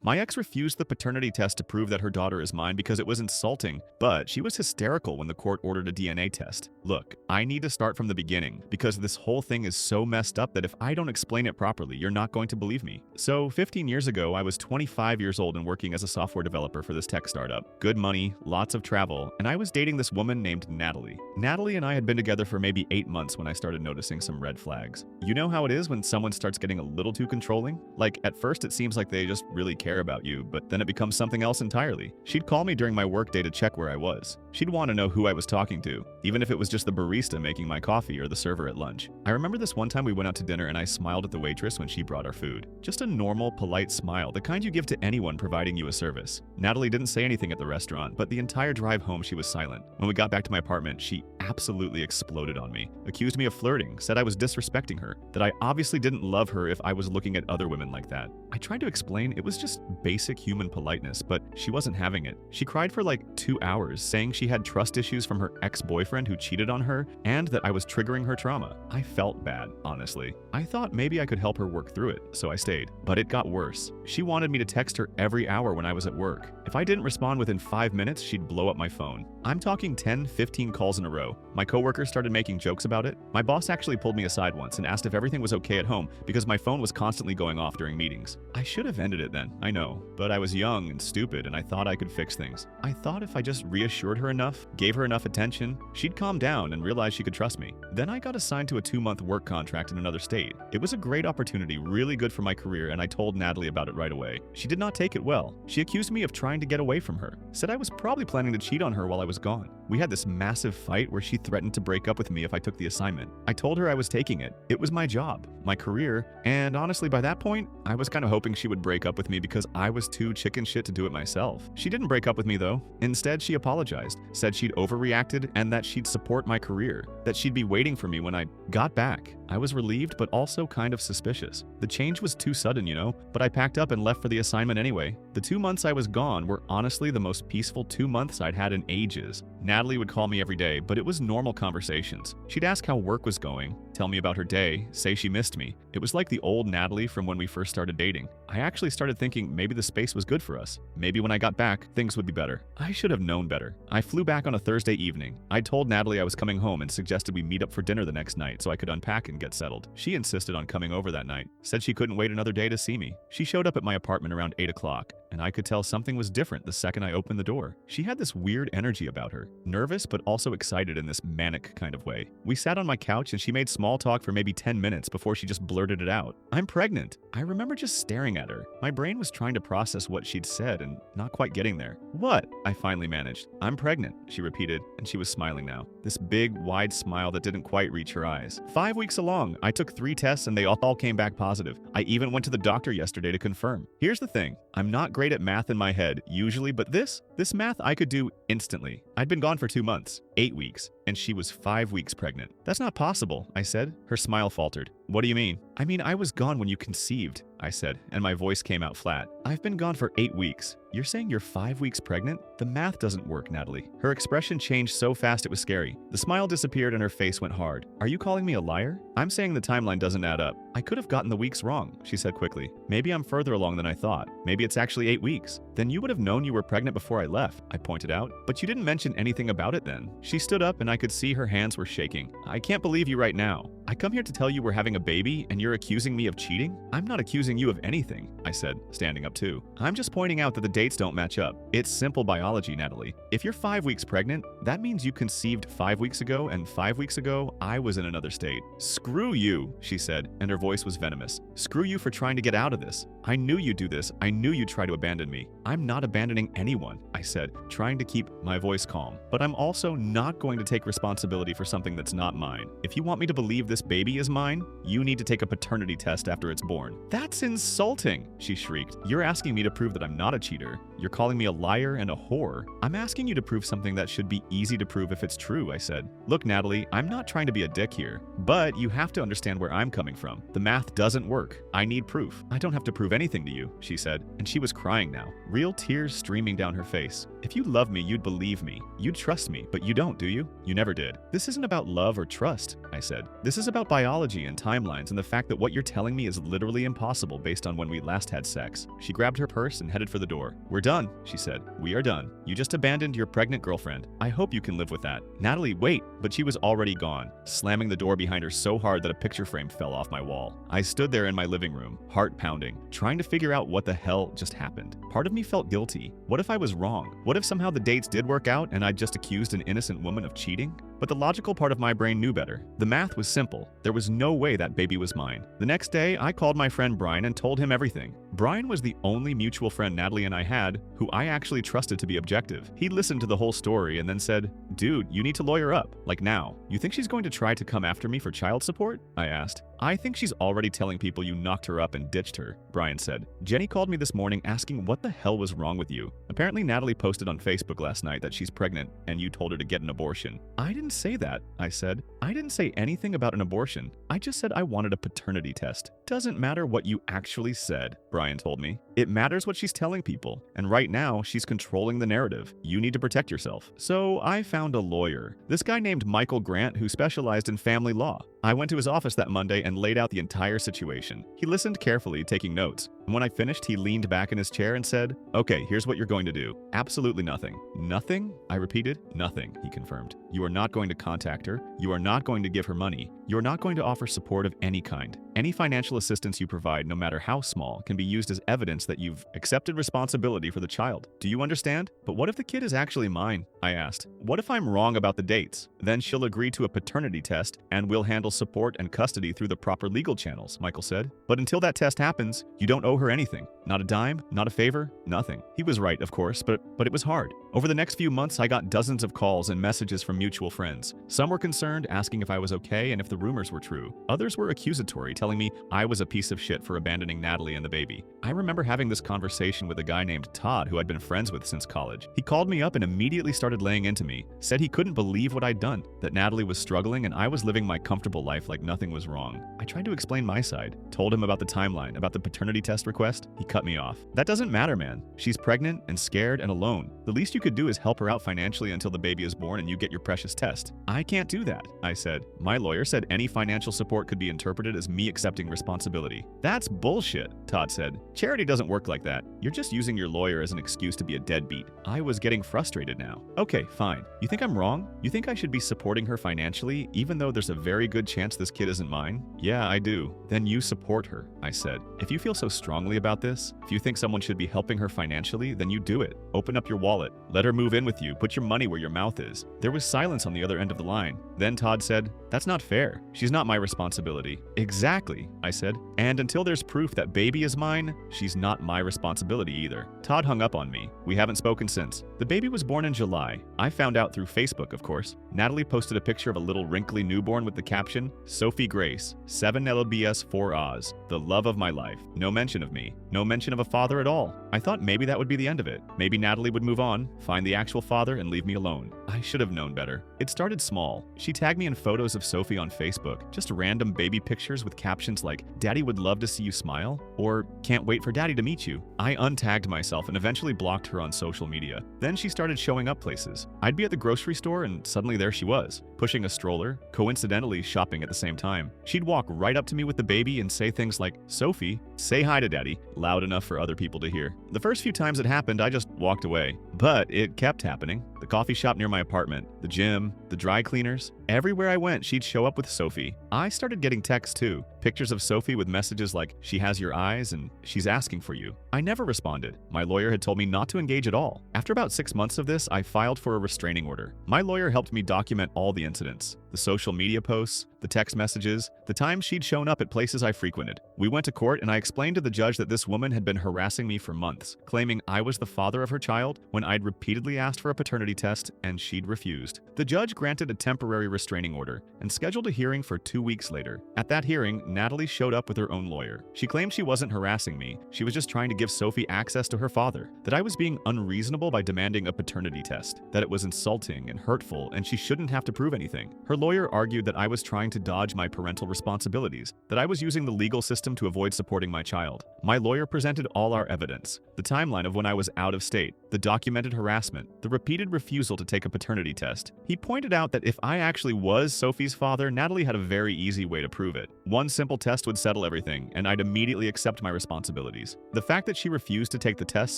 My ex refused the paternity test to prove that her daughter is mine because it was insulting, but she was hysterical when the court ordered a DNA test. Look, I need to start from the beginning because this whole thing is so messed up that if I don't explain it properly, you're not going to believe me. So, 15 years ago, I was 25 years old and working as a software developer for this tech startup. Good money, lots of travel, and I was dating this woman named Natalie. Natalie and I had been together for maybe 8 months when I started noticing some red flags. You know how it is when someone starts getting a little too controlling? Like, at first it seems like they just really care about you, but then it becomes something else entirely. She'd call me during my workday to check where I was. She'd want to know who I was talking to, even if it was just the barista making my coffee or the server at lunch. I remember this one time we went out to dinner and I smiled at the waitress when she brought our food. Just a normal, polite smile, the kind you give to anyone providing you a service. Natalie didn't say anything at the restaurant, but the entire drive home she was silent. When we got back to my apartment, she absolutely exploded on me, accused me of flirting, said I was disrespecting her, that I obviously didn't love her if I was looking at other women like that. I tried to explain it was just basic human politeness, but she wasn't having it. She cried for like 2 hours, saying she had trust issues from her ex-boyfriend who cheated on her and that I was triggering her trauma. I felt bad, honestly. I thought maybe I could help her work through it, so I stayed. But it got worse. She wanted me to text her every hour when I was at work. If I didn't respond within 5 minutes, she'd blow up my phone. I'm talking 10, 15 calls in a row. My coworkers started making jokes about it. My boss actually pulled me aside once and asked if everything was okay at home because my phone was constantly going off during meetings. I should have ended it then, I know, but I was young and stupid and I thought I could fix things. I thought if I just reassured her enough, gave her enough attention, she'd calm down and realize she could trust me. Then I got assigned to a 2-month work contract in another state. It was a great opportunity, really good for my career, and I told Natalie about it right away. She did not take it well. She accused me of trying to get away from her, said I was probably planning to cheat on her while I was gone. We had this massive fight where she threatened to break up with me if I took the assignment. I told her I was taking it. It was my job, my career, and honestly by that point, I was kind of hoping she would break up with me because I was too chicken shit to do it myself. She didn't break up with me though. Instead, she apologized, said she'd overreacted and that she'd support my career, that she'd be waiting for me when I got back. I was relieved but also kind of suspicious. The change was too sudden, you know, but I packed up and left for the assignment anyway. The 2 months I was gone were honestly the most peaceful 2 months I'd had in ages. Natalie would call me every day, but it was normal conversations. She'd ask how work was going, tell me about her day, say she missed me. It was like the old Natalie from when we first started dating. I actually started thinking maybe the space was good for us. Maybe when I got back, things would be better. I should have known better. I flew back on a Thursday evening. I told Natalie I was coming home and suggested we meet up for dinner the next night so I could unpack and get settled. She insisted on coming over that night, said she couldn't wait another day to see me. She showed up at my apartment around 8 o'clock, and I could tell something was different the second I opened the door. She had this weird energy about her, nervous but also excited in this manic kind of way. We sat on my couch and she made small talk for maybe 10 minutes before she just blurted it out. "I'm pregnant." I remember just staring at her. My brain was trying to process what she'd said and not quite getting there. "What?" I finally managed. "I'm pregnant," she repeated, and she was smiling now. This big, wide smile that didn't quite reach her eyes. 5 weeks along, I took 3 tests and they all came back positive. I even went to the doctor yesterday to confirm. Here's the thing. I'm not great at math in my head, usually, but this math I could do instantly. I'd been gone for 2 months, 8 weeks, and she was 5 weeks pregnant. "That's not possible," I said. Her smile faltered. "What do you mean?" "I mean, I was gone when you conceived," I said, and my voice came out flat. "I've been gone for 8 weeks. You're saying you're 5 weeks pregnant? The math doesn't work, Natalie." Her expression changed so fast it was scary. The smile disappeared and her face went hard. "Are you calling me a liar?" "I'm saying the timeline doesn't add up. I could have gotten the weeks wrong," she said quickly. "Maybe I'm further along than I thought. Maybe it's actually 8 weeks. Then you would have known you were pregnant before I left," I pointed out. "But you didn't mention anything about it then." She stood up and I could see her hands were shaking. "I can't believe you right now. I come here to tell you we're having a baby and you're accusing me of cheating?" "I'm not accusing you of anything," I said, standing up too. "I'm just pointing out that the dates don't match up. It's simple biology, Natalie. If you're 5 weeks pregnant, that means you conceived 5 weeks ago, and 5 weeks ago, I was in another state." "Screw you," she said, and her voice was venomous. "Screw you for trying to get out of this. I knew you'd do this. I knew you'd try to abandon me." "I'm not abandoning anyone," I said, trying to keep my voice calm. "But I'm also not going to take responsibility for something that's not mine. If you want me to believe this baby is mine, you need to take a paternity test after it's born." "That's insulting," she shrieked. "You're asking me to prove that I'm not a cheater. You're calling me a liar and a whore. I'm asking you to prove something that should be easy to prove if it's true," I said. "Look, Natalie, I'm not trying to be a dick here, but you have to understand where I'm coming from. The math doesn't work. work. I need proof. I don't have to prove anything to you, she said, and she was crying now, real tears streaming down her face. If you love me, you'd believe me. You'd trust me, but you don't, do you? You never did. This isn't about love or trust, I said. This is about biology and timelines and the fact that what you're telling me is literally impossible based on when we last had sex. She grabbed her purse and headed for the door. We're done, she said. We are done. You just abandoned your pregnant girlfriend. I hope you can live with that. Natalie, wait! But she was already gone, slamming the door behind her so hard that a picture frame fell off my wall. I stood there in my living room, heart pounding, trying to figure out what the hell just happened. Part of me felt guilty. What if I was wrong? What if somehow the dates did work out and I'd just accused an innocent woman of cheating? But the logical part of my brain knew better. The math was simple. There was no way that baby was mine. The next day, I called my friend Brian and told him everything. Brian was the only mutual friend Natalie and I had who I actually trusted to be objective. He listened to the whole story and then said, "Dude, you need to lawyer up. Like now. You think she's going to try to come after me for child support?" I asked. "I think she's already telling people you knocked her up and ditched her," Brian said. "Jenny called me this morning asking what the hell was wrong with you. Apparently Natalie posted on Facebook last night that she's pregnant and you told her to get an abortion." "I didn't say that," I said. "I didn't say anything about an abortion. I just said I wanted a paternity test." "Doesn't matter what you actually said," Brian told me. "It matters what she's telling people. And right now, she's controlling the narrative. You need to protect yourself." So I found a lawyer. This guy named Michael Grant who specialized in family law. I went to his office that Monday and laid out the entire situation. He listened carefully, taking notes. And when I finished, he leaned back in his chair and said, "Okay, here's what you're going to do. Absolutely nothing." "Nothing?" I repeated. "Nothing," he confirmed. "You are not going to contact her. You are not going to give her money. You are not going to offer support of any kind. Any financial assistance you provide, no matter how small, can be used as evidence that you've accepted responsibility for the child. Do you understand?" "But what if the kid is actually mine?" I asked. "What if I'm wrong about the dates? Then she'll agree to a paternity test and we'll handle support and custody through the proper legal channels," Michael said. "But until that test happens, you don't owe her anything. Not a dime, not a favor, nothing." He was right, of course, but it was hard. Over the next few months, I got dozens of calls and messages from mutual friends. Some were concerned, asking if I was okay and if the rumors were true. Others were accusatory, telling me I was a piece of shit for abandoning Natalie and the baby. I remember having this conversation with a guy named Todd who I'd been friends with since college. He called me up and immediately started laying into me, said he couldn't believe what I'd done, that Natalie was struggling and I was living my comfortable life like nothing was wrong. I tried to explain my side, told him about the timeline, about the paternity test request. He cut me off. "That doesn't matter, man. She's pregnant and scared and alone. The least you could do is help her out financially until the baby is born and you get your precious test." "I can't do that," I said. "My lawyer said any financial support could be interpreted as me accepting responsibility." "That's bullshit," Todd said. "Charity doesn't work like that. You're just using your lawyer as an excuse to be a deadbeat." I was getting frustrated now. "Okay, fine. You think I'm wrong? You think I should be supporting her financially, even though there's a very good chance this kid isn't mine?" "Yeah, I do." "Then you support her," I said. "If you feel so strongly about this, if you think someone should be helping her financially, then you do it. Open up your wallet. Let her move in with you. Put your money where your mouth is." There was silence on the other end of the line. Then Todd said, "That's not fair. She's not my responsibility." "Exactly," I said. "And until there's proof that baby is mine, she's not my responsibility either." Todd hung up on me. We haven't spoken since. The baby was born in July. I found out through Facebook, of course. Natalie posted a picture of a little wrinkly newborn with the caption, "Sophie Grace, 7 LBS 4 Oz, the love of my life." No mention of me. No mention of a father at all. I thought maybe that would be the end of it. Maybe Natalie would move on, find the actual father, and leave me alone. I should have known better. It started small. She tagged me in photos of Sophie on Facebook, just random baby pictures with captions like, "Daddy would love to see you smile," or "Can't wait for Daddy to meet you." I untagged myself and eventually blocked her on social media. Then she started showing up places. I'd be at the grocery store and suddenly there she was, pushing a stroller, coincidentally shopping at the same time. She'd walk right up to me with the baby and say things like, "Sophie, say hi to Daddy," loud enough for other people to hear. The first few times it happened, I just walked away. But it kept happening. The coffee shop near my apartment, the gym, the dry cleaners. Everywhere I went, she'd show up with Sophie. I started getting texts too. Pictures of Sophie with messages like, "She has your eyes," and "She's asking for you." I never responded. My lawyer had told me not to engage at all. After about 6 months of this, I filed for a restraining order. My lawyer helped me document all the incidents. The social media posts, the text messages, the times she'd shown up at places I frequented. We went to court and I explained to the judge that this woman had been harassing me for months, claiming I was the father of her child when I'd repeatedly asked for a paternity test and she'd refused. The judge granted a temporary restraining order and scheduled a hearing for 2 weeks later. At that hearing, Natalie showed up with her own lawyer. She claimed she wasn't harassing me, she was just trying to give Sophie access to her father, that I was being unreasonable by demanding a paternity test, that it was insulting and hurtful and she shouldn't have to prove anything. Her lawyer argued that I was trying to dodge my parental responsibilities, that I was using the legal system system to avoid supporting my child. My lawyer presented all our evidence, the timeline of when I was out of state, the documented harassment, the repeated refusal to take a paternity test. He pointed out that if I actually was Sophie's father, Natalie had a very easy way to prove it. One simple test would settle everything, and I'd immediately accept my responsibilities. The fact that she refused to take the test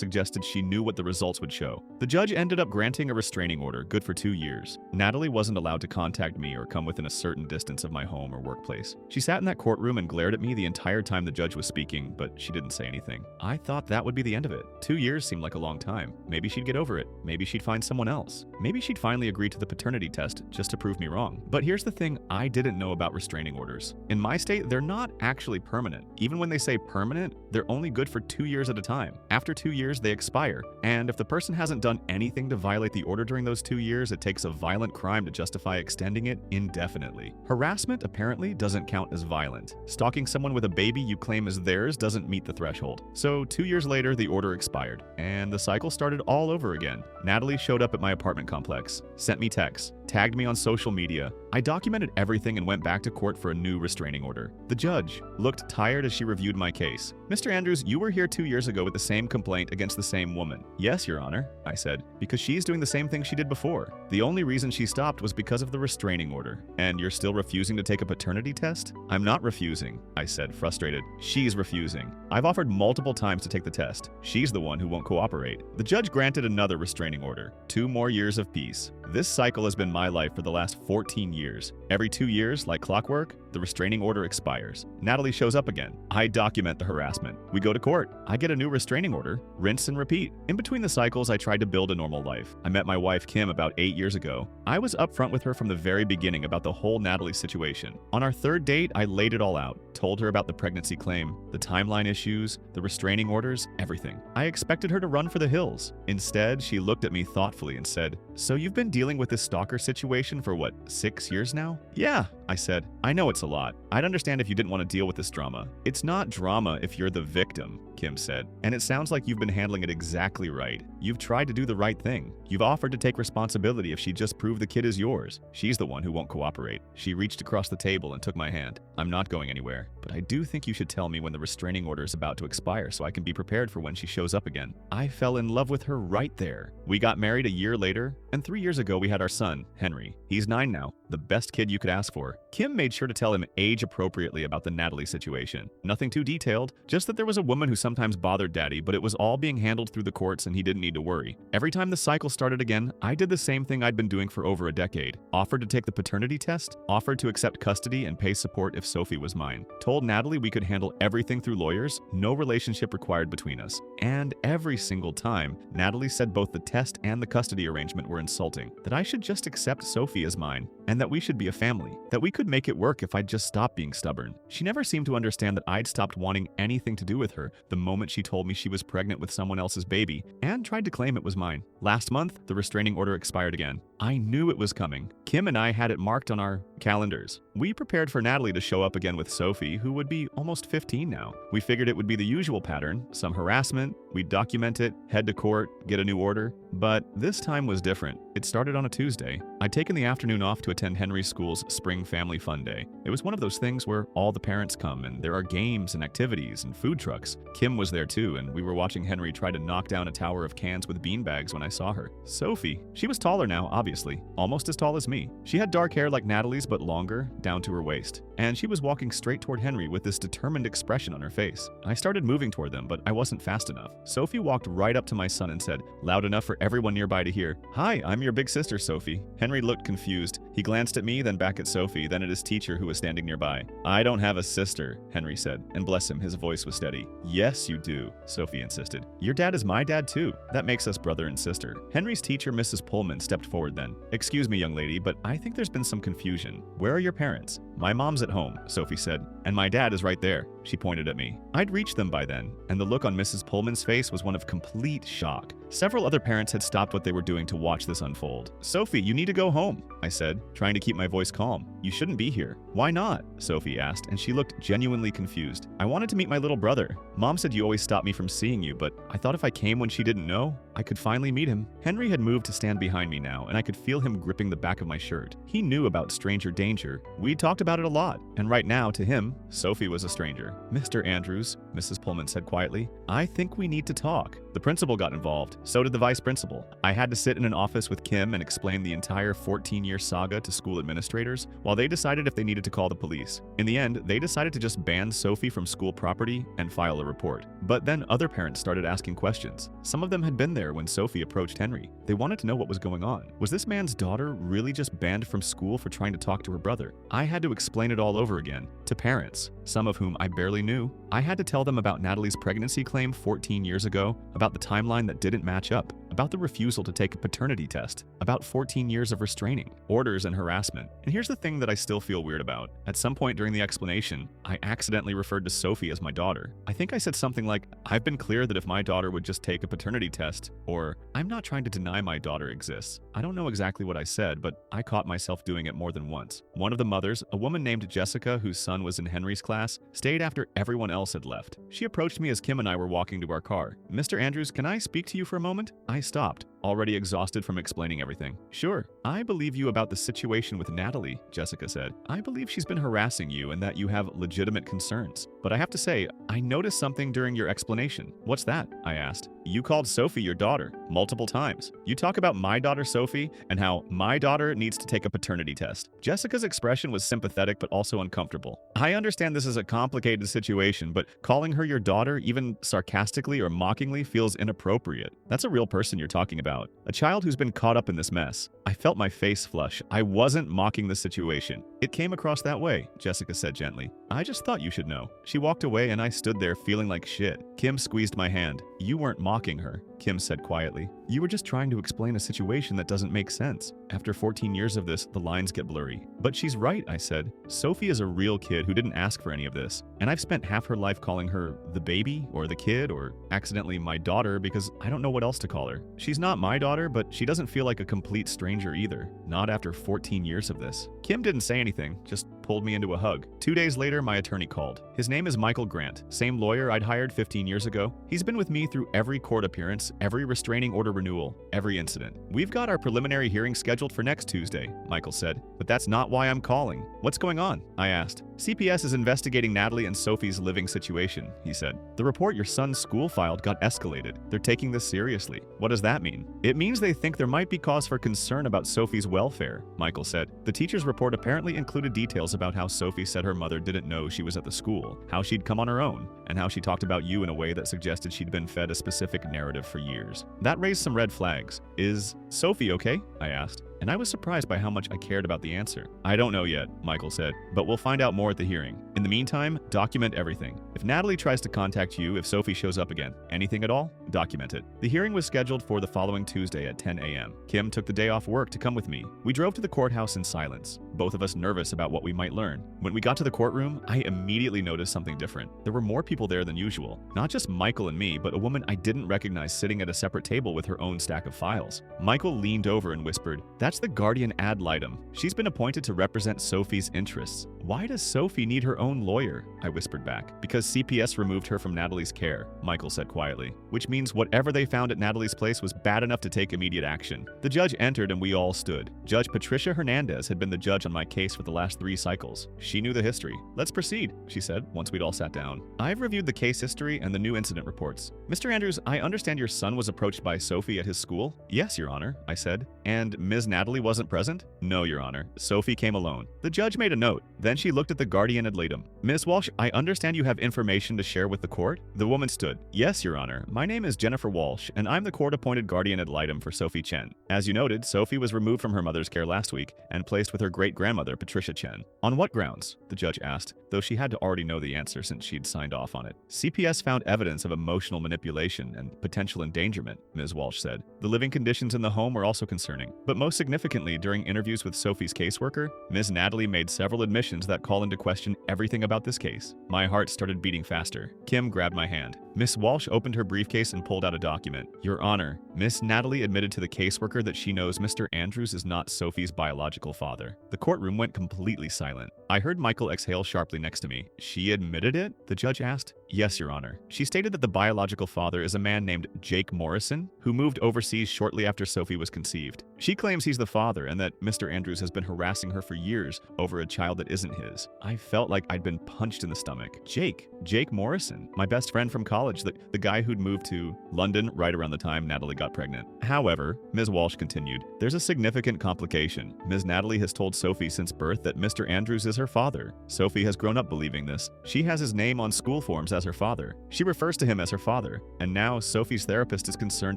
suggested she knew what the results would show. The judge ended up granting a restraining order, good for 2 years. Natalie wasn't allowed to contact me or come within a certain distance of my home or workplace. She sat in that courtroom and glared at me the entire time the judge was speaking, but she didn't say anything. I thought that would be the end of it. 2 years seemed like a long time. Maybe she'd get over it. Maybe she'd find someone else. Maybe she'd finally agree to the paternity test just to prove me wrong. But here's the thing I didn't know about restraining orders. In my state, they're not actually permanent. Even when they say permanent, they're only good for 2 years at a time. After 2 years, they expire. And if the person hasn't done anything to violate the order during those 2 years, it takes a violent crime to justify extending it indefinitely. Harassment apparently doesn't count as violent. Stalking someone with a baby you claim is theirs doesn't meet the threshold. So 2 years later, the order expired, and the cycle started all over again. Natalie showed up at my apartment complex, sent me texts, tagged me on social media. I documented everything and went back to court for a new restraining order. The judge looked tired as she reviewed my case. "Mr. Andrews, you were here 2 years ago with the same complaint against the same woman." "Yes, Your Honor," I said, "because she's doing the same thing she did before. The only reason she stopped was because of the restraining order." "And you're still refusing to take a paternity test?" "I'm not refusing," I said, frustrated. "She's refusing. I've offered multiple times to take the test. She's the one who won't cooperate." The judge granted another restraining order. 2 more years of peace. This cycle has been my life for the last 14 years. Every 2 years, like clockwork, the restraining order expires. Natalie shows up again. I document the harassment. We go to court. I get a new restraining order. Rinse and repeat. In between the cycles, I tried to build a normal life. I met my wife, Kim, about 8 years ago. I was upfront with her from the very beginning about the whole Natalie situation. On our 3rd date, I laid it all out. Told her about the pregnancy claim, the timeline issues, the restraining orders, everything. I expected her to run for the hills. Instead, she looked at me thoughtfully and said, "So you've been dealing with this stalker situation for what, 6 years now?" "Yeah," I said. "I know it's a lot. I'd understand if you didn't want to deal with this drama." "It's not drama if you're the victim," Kim said. "And it sounds like you've been handling it exactly right. You've tried to do the right thing. You've offered to take responsibility if she just proved the kid is yours. She's the one who won't cooperate." She reached across the table and took my hand. "I'm not going anywhere, but I do think you should tell me when the restraining order is about to expire so I can be prepared for when she shows up again." I fell in love with her right there. We got married a year later, and 3 years ago we had our son, Henry. He's 9 now, the best kid you could ask for. Kim made sure to tell him age appropriately about the Natalie situation. Nothing too detailed, just that there was a woman who sometimes bothered Daddy, but it was all being handled through the courts and he didn't need to worry. Every time the cycle started again, I did the same thing I'd been doing for over a decade. Offered to take the paternity test, offered to accept custody and pay support if Sophie was mine. Told Natalie we could handle everything through lawyers, no relationship required between us. And every single time, Natalie said both the test and the custody arrangement were insulting, that I should just accept Sophie as mine, and that we should be a family, that we could make it work if I'd just stop being stubborn. She never seemed to understand that I'd stopped wanting anything to do with her the moment she told me she was pregnant with someone else's baby and tried to claim it was mine. Last month, the restraining order expired again. I knew it was coming. Kim and I had it marked on our calendars. We prepared for Natalie to show up again with Sophie, who would be almost 15 now. We figured it would be the usual pattern, some harassment, we'd document it, head to court, get a new order. But this time was different. It started on a Tuesday. I'd taken the afternoon off to attend Henry's school's Spring Family Fun Day. It was one of those things where all the parents come and there are games and activities and food trucks. Kim was there too, and we were watching Henry try to knock down a tower of cans with beanbags when I saw her. Sophie. She was taller now, obviously. Almost as tall as me. She had dark hair like Natalie's, but longer, down to her waist. And she was walking straight toward Henry with this determined expression on her face. I started moving toward them, but I wasn't fast enough. Sophie walked right up to my son and said, loud enough for everyone nearby to hear, "Hi, I'm your big sister, Sophie." Henry looked confused. He glanced at me, then back at Sophie, then at his teacher who was standing nearby. "I don't have a sister," Henry said, and bless him, his voice was steady. "Yes, you do," Sophie insisted. "Your dad is my dad too. That makes us brother and sister." Henry's teacher, Mrs. Pullman, stepped forward then. "Excuse me, young lady, but I think there's been some confusion. Where are your parents?" "My mom's at home," Sophie said, "and my dad is right there." She pointed at me. I'd reached them by then, and the look on Mrs. Pullman's face was one of complete shock. Several other parents had stopped what they were doing to watch this unfold. "Sophie, you need to go home," I said, trying to keep my voice calm. "You shouldn't be here." "Why not?" Sophie asked, and she looked genuinely confused. "I wanted to meet my little brother." Mom said you always stopped me from seeing you, but I thought if I came when she didn't know, I could finally meet him. Henry had moved to stand behind me now, and I could feel him gripping the back of my shirt. He knew about stranger danger. We talked about it a lot, and right now, to him, Sophie was a stranger. Mr. Andrews, Mrs. Pullman said quietly, I think we need to talk. The principal got involved. So did the vice principal. I had to sit in an office with Kim and explain the entire 14-year saga to school administrators while they decided if they needed to call the police. In the end, they decided to just ban Sophie from school property and file a report. But then other parents started asking questions. Some of them had been there when Sophie approached Henry. They wanted to know what was going on. Was this man's daughter really just banned from school for trying to talk to her brother? I had to explain it all over again to parents, some of whom I barely knew. I had to tell them about Natalie's pregnancy claim 14 years ago, about the timeline that didn't match up, about the refusal to take a paternity test, about 14 years of restraining orders and harassment. And here's the thing that I still feel weird about. At some point during the explanation, I accidentally referred to Sophie as my daughter. I think I said something like, I've been clear that if my daughter would just take a paternity test, or I'm not trying to deny my daughter exists. I don't know exactly what I said, but I caught myself doing it more than once. One of the mothers, a woman named Jessica, whose son was in Henry's class, stayed after everyone else had left. She approached me as Kim and I were walking to our car. Mr. Andrews, can I speak to you for a moment? I stopped, already exhausted from explaining everything. Sure. I believe you about the situation with Natalie, Jessica said. I believe she's been harassing you and that you have legitimate concerns. But I have to say, I noticed something during your explanation. What's that? I asked. You called Sophie your daughter multiple times. You talk about my daughter Sophie and how my daughter needs to take a paternity test. Jessica's expression was sympathetic but also uncomfortable. I understand this is a complicated situation, but calling her your daughter, even sarcastically or mockingly, feels inappropriate. That's a real person you're talking about. A child who's been caught up in this mess. I felt my face flush. I wasn't mocking the situation. It came across that way, Jessica said gently. I just thought you should know. She walked away and I stood there feeling like shit. Kim squeezed my hand. You weren't mocking her, Kim said quietly. You were just trying to explain a situation that doesn't make sense. After 14 years of this, the lines get blurry. But she's right, I said. Sophie is a real kid who didn't ask for any of this. And I've spent half her life calling her the baby or the kid or accidentally my daughter because I don't know what else to call her. She's not my daughter, but she doesn't feel like a complete stranger either. Not after 14 years of this. Kim didn't say anything, just pulled me into a hug. 2 days later, my attorney called. His name is Michael Grant, same lawyer I'd hired 15 years ago. He's been with me through every court appearance, every restraining order renewal, every incident. We've got our preliminary hearing scheduled for next Tuesday, Michael said. But that's not why I'm calling. What's going on? I asked. CPS is investigating Natalie and Sophie's living situation, he said. The report your son's school filed got escalated. They're taking this seriously. What does that mean? It means they think there might be cause for concern about Sophie's welfare, Michael said. The teacher's report apparently included details about how Sophie said her mother didn't know she was at the school, how she'd come on her own, and how she talked about you in a way that suggested she'd been fed a specific narrative for years. That raised some red flags. Is Sophie okay? I asked. And I was surprised by how much I cared about the answer. I don't know yet, Michael said, but we'll find out more at the hearing. In the meantime, document everything. If Natalie tries to contact you, if Sophie shows up again, anything at all, document it. The hearing was scheduled for the following Tuesday at 10 a.m. Kim took the day off work to come with me. We drove to the courthouse in silence, both of us nervous about what we might learn. When we got to the courtroom, I immediately noticed something different. There were more people there than usual. Not just Michael and me, but a woman I didn't recognize sitting at a separate table with her own stack of files. Michael leaned over and whispered, "That's the guardian ad litem. She's been appointed to represent Sophie's interests." "Why does Sophie need her own lawyer?" I whispered back. "Because CPS removed her from Natalie's care," Michael said quietly. "Which means whatever they found at Natalie's place was bad enough to take immediate action." The judge entered and we all stood. Judge Patricia Hernandez had been the judge on my case for the last 3 cycles. She knew the history. "Let's proceed," she said once we'd all sat down. "I've reviewed the case history and the new incident reports. Mr. Andrews, I understand your son was approached by Sophie at his school?" "Yes, Your Honor," I said. "And Ms. Natalie wasn't present?" "No, Your Honor. Sophie came alone." The judge made a note. Then she looked at the guardian ad litem. "Ms. Walsh, I understand you have information to share with the court?" The woman stood. "Yes, Your Honor. My name is Jennifer Walsh, and I'm the court-appointed guardian ad litem for Sophie Chen. As you noted, Sophie was removed from her mother's care last week and placed with her great-grandmother, Patricia Chen." "On what grounds?" the judge asked, though she had to already know the answer since she'd signed off on it. "CPS found evidence of emotional manipulation and potential endangerment," Ms. Walsh said. "The living conditions in the home were also concerning. But most significantly, during interviews with Sophie's caseworker, Ms. Natalie made several admissions questions that call into question everything about this case. My heart started beating faster. Kim grabbed my hand. Miss Walsh opened her briefcase and pulled out a document. Your Honor, Miss Natalie admitted to the caseworker that she knows Mr. Andrews is not Sophie's biological father. The courtroom went completely silent. I heard Michael exhale sharply next to me. She admitted it? The judge asked. Yes, Your Honor. She stated that the biological father is a man named Jake Morrison, who moved overseas shortly after Sophie was conceived. She claims he's the father and that Mr. Andrews has been harassing her for years over a child that isn't his. I felt like I'd been punched in the stomach. Jake Morrison, my best friend from college, the guy who'd moved to London right around the time Natalie got pregnant. However, Ms. Walsh continued, there's a significant complication. Ms. Natalie has told Sophie since birth that Mr. Andrews is her father. Sophie has grown up believing this. She has his name on school forms as her father. She refers to him as her father. And now Sophie's therapist is concerned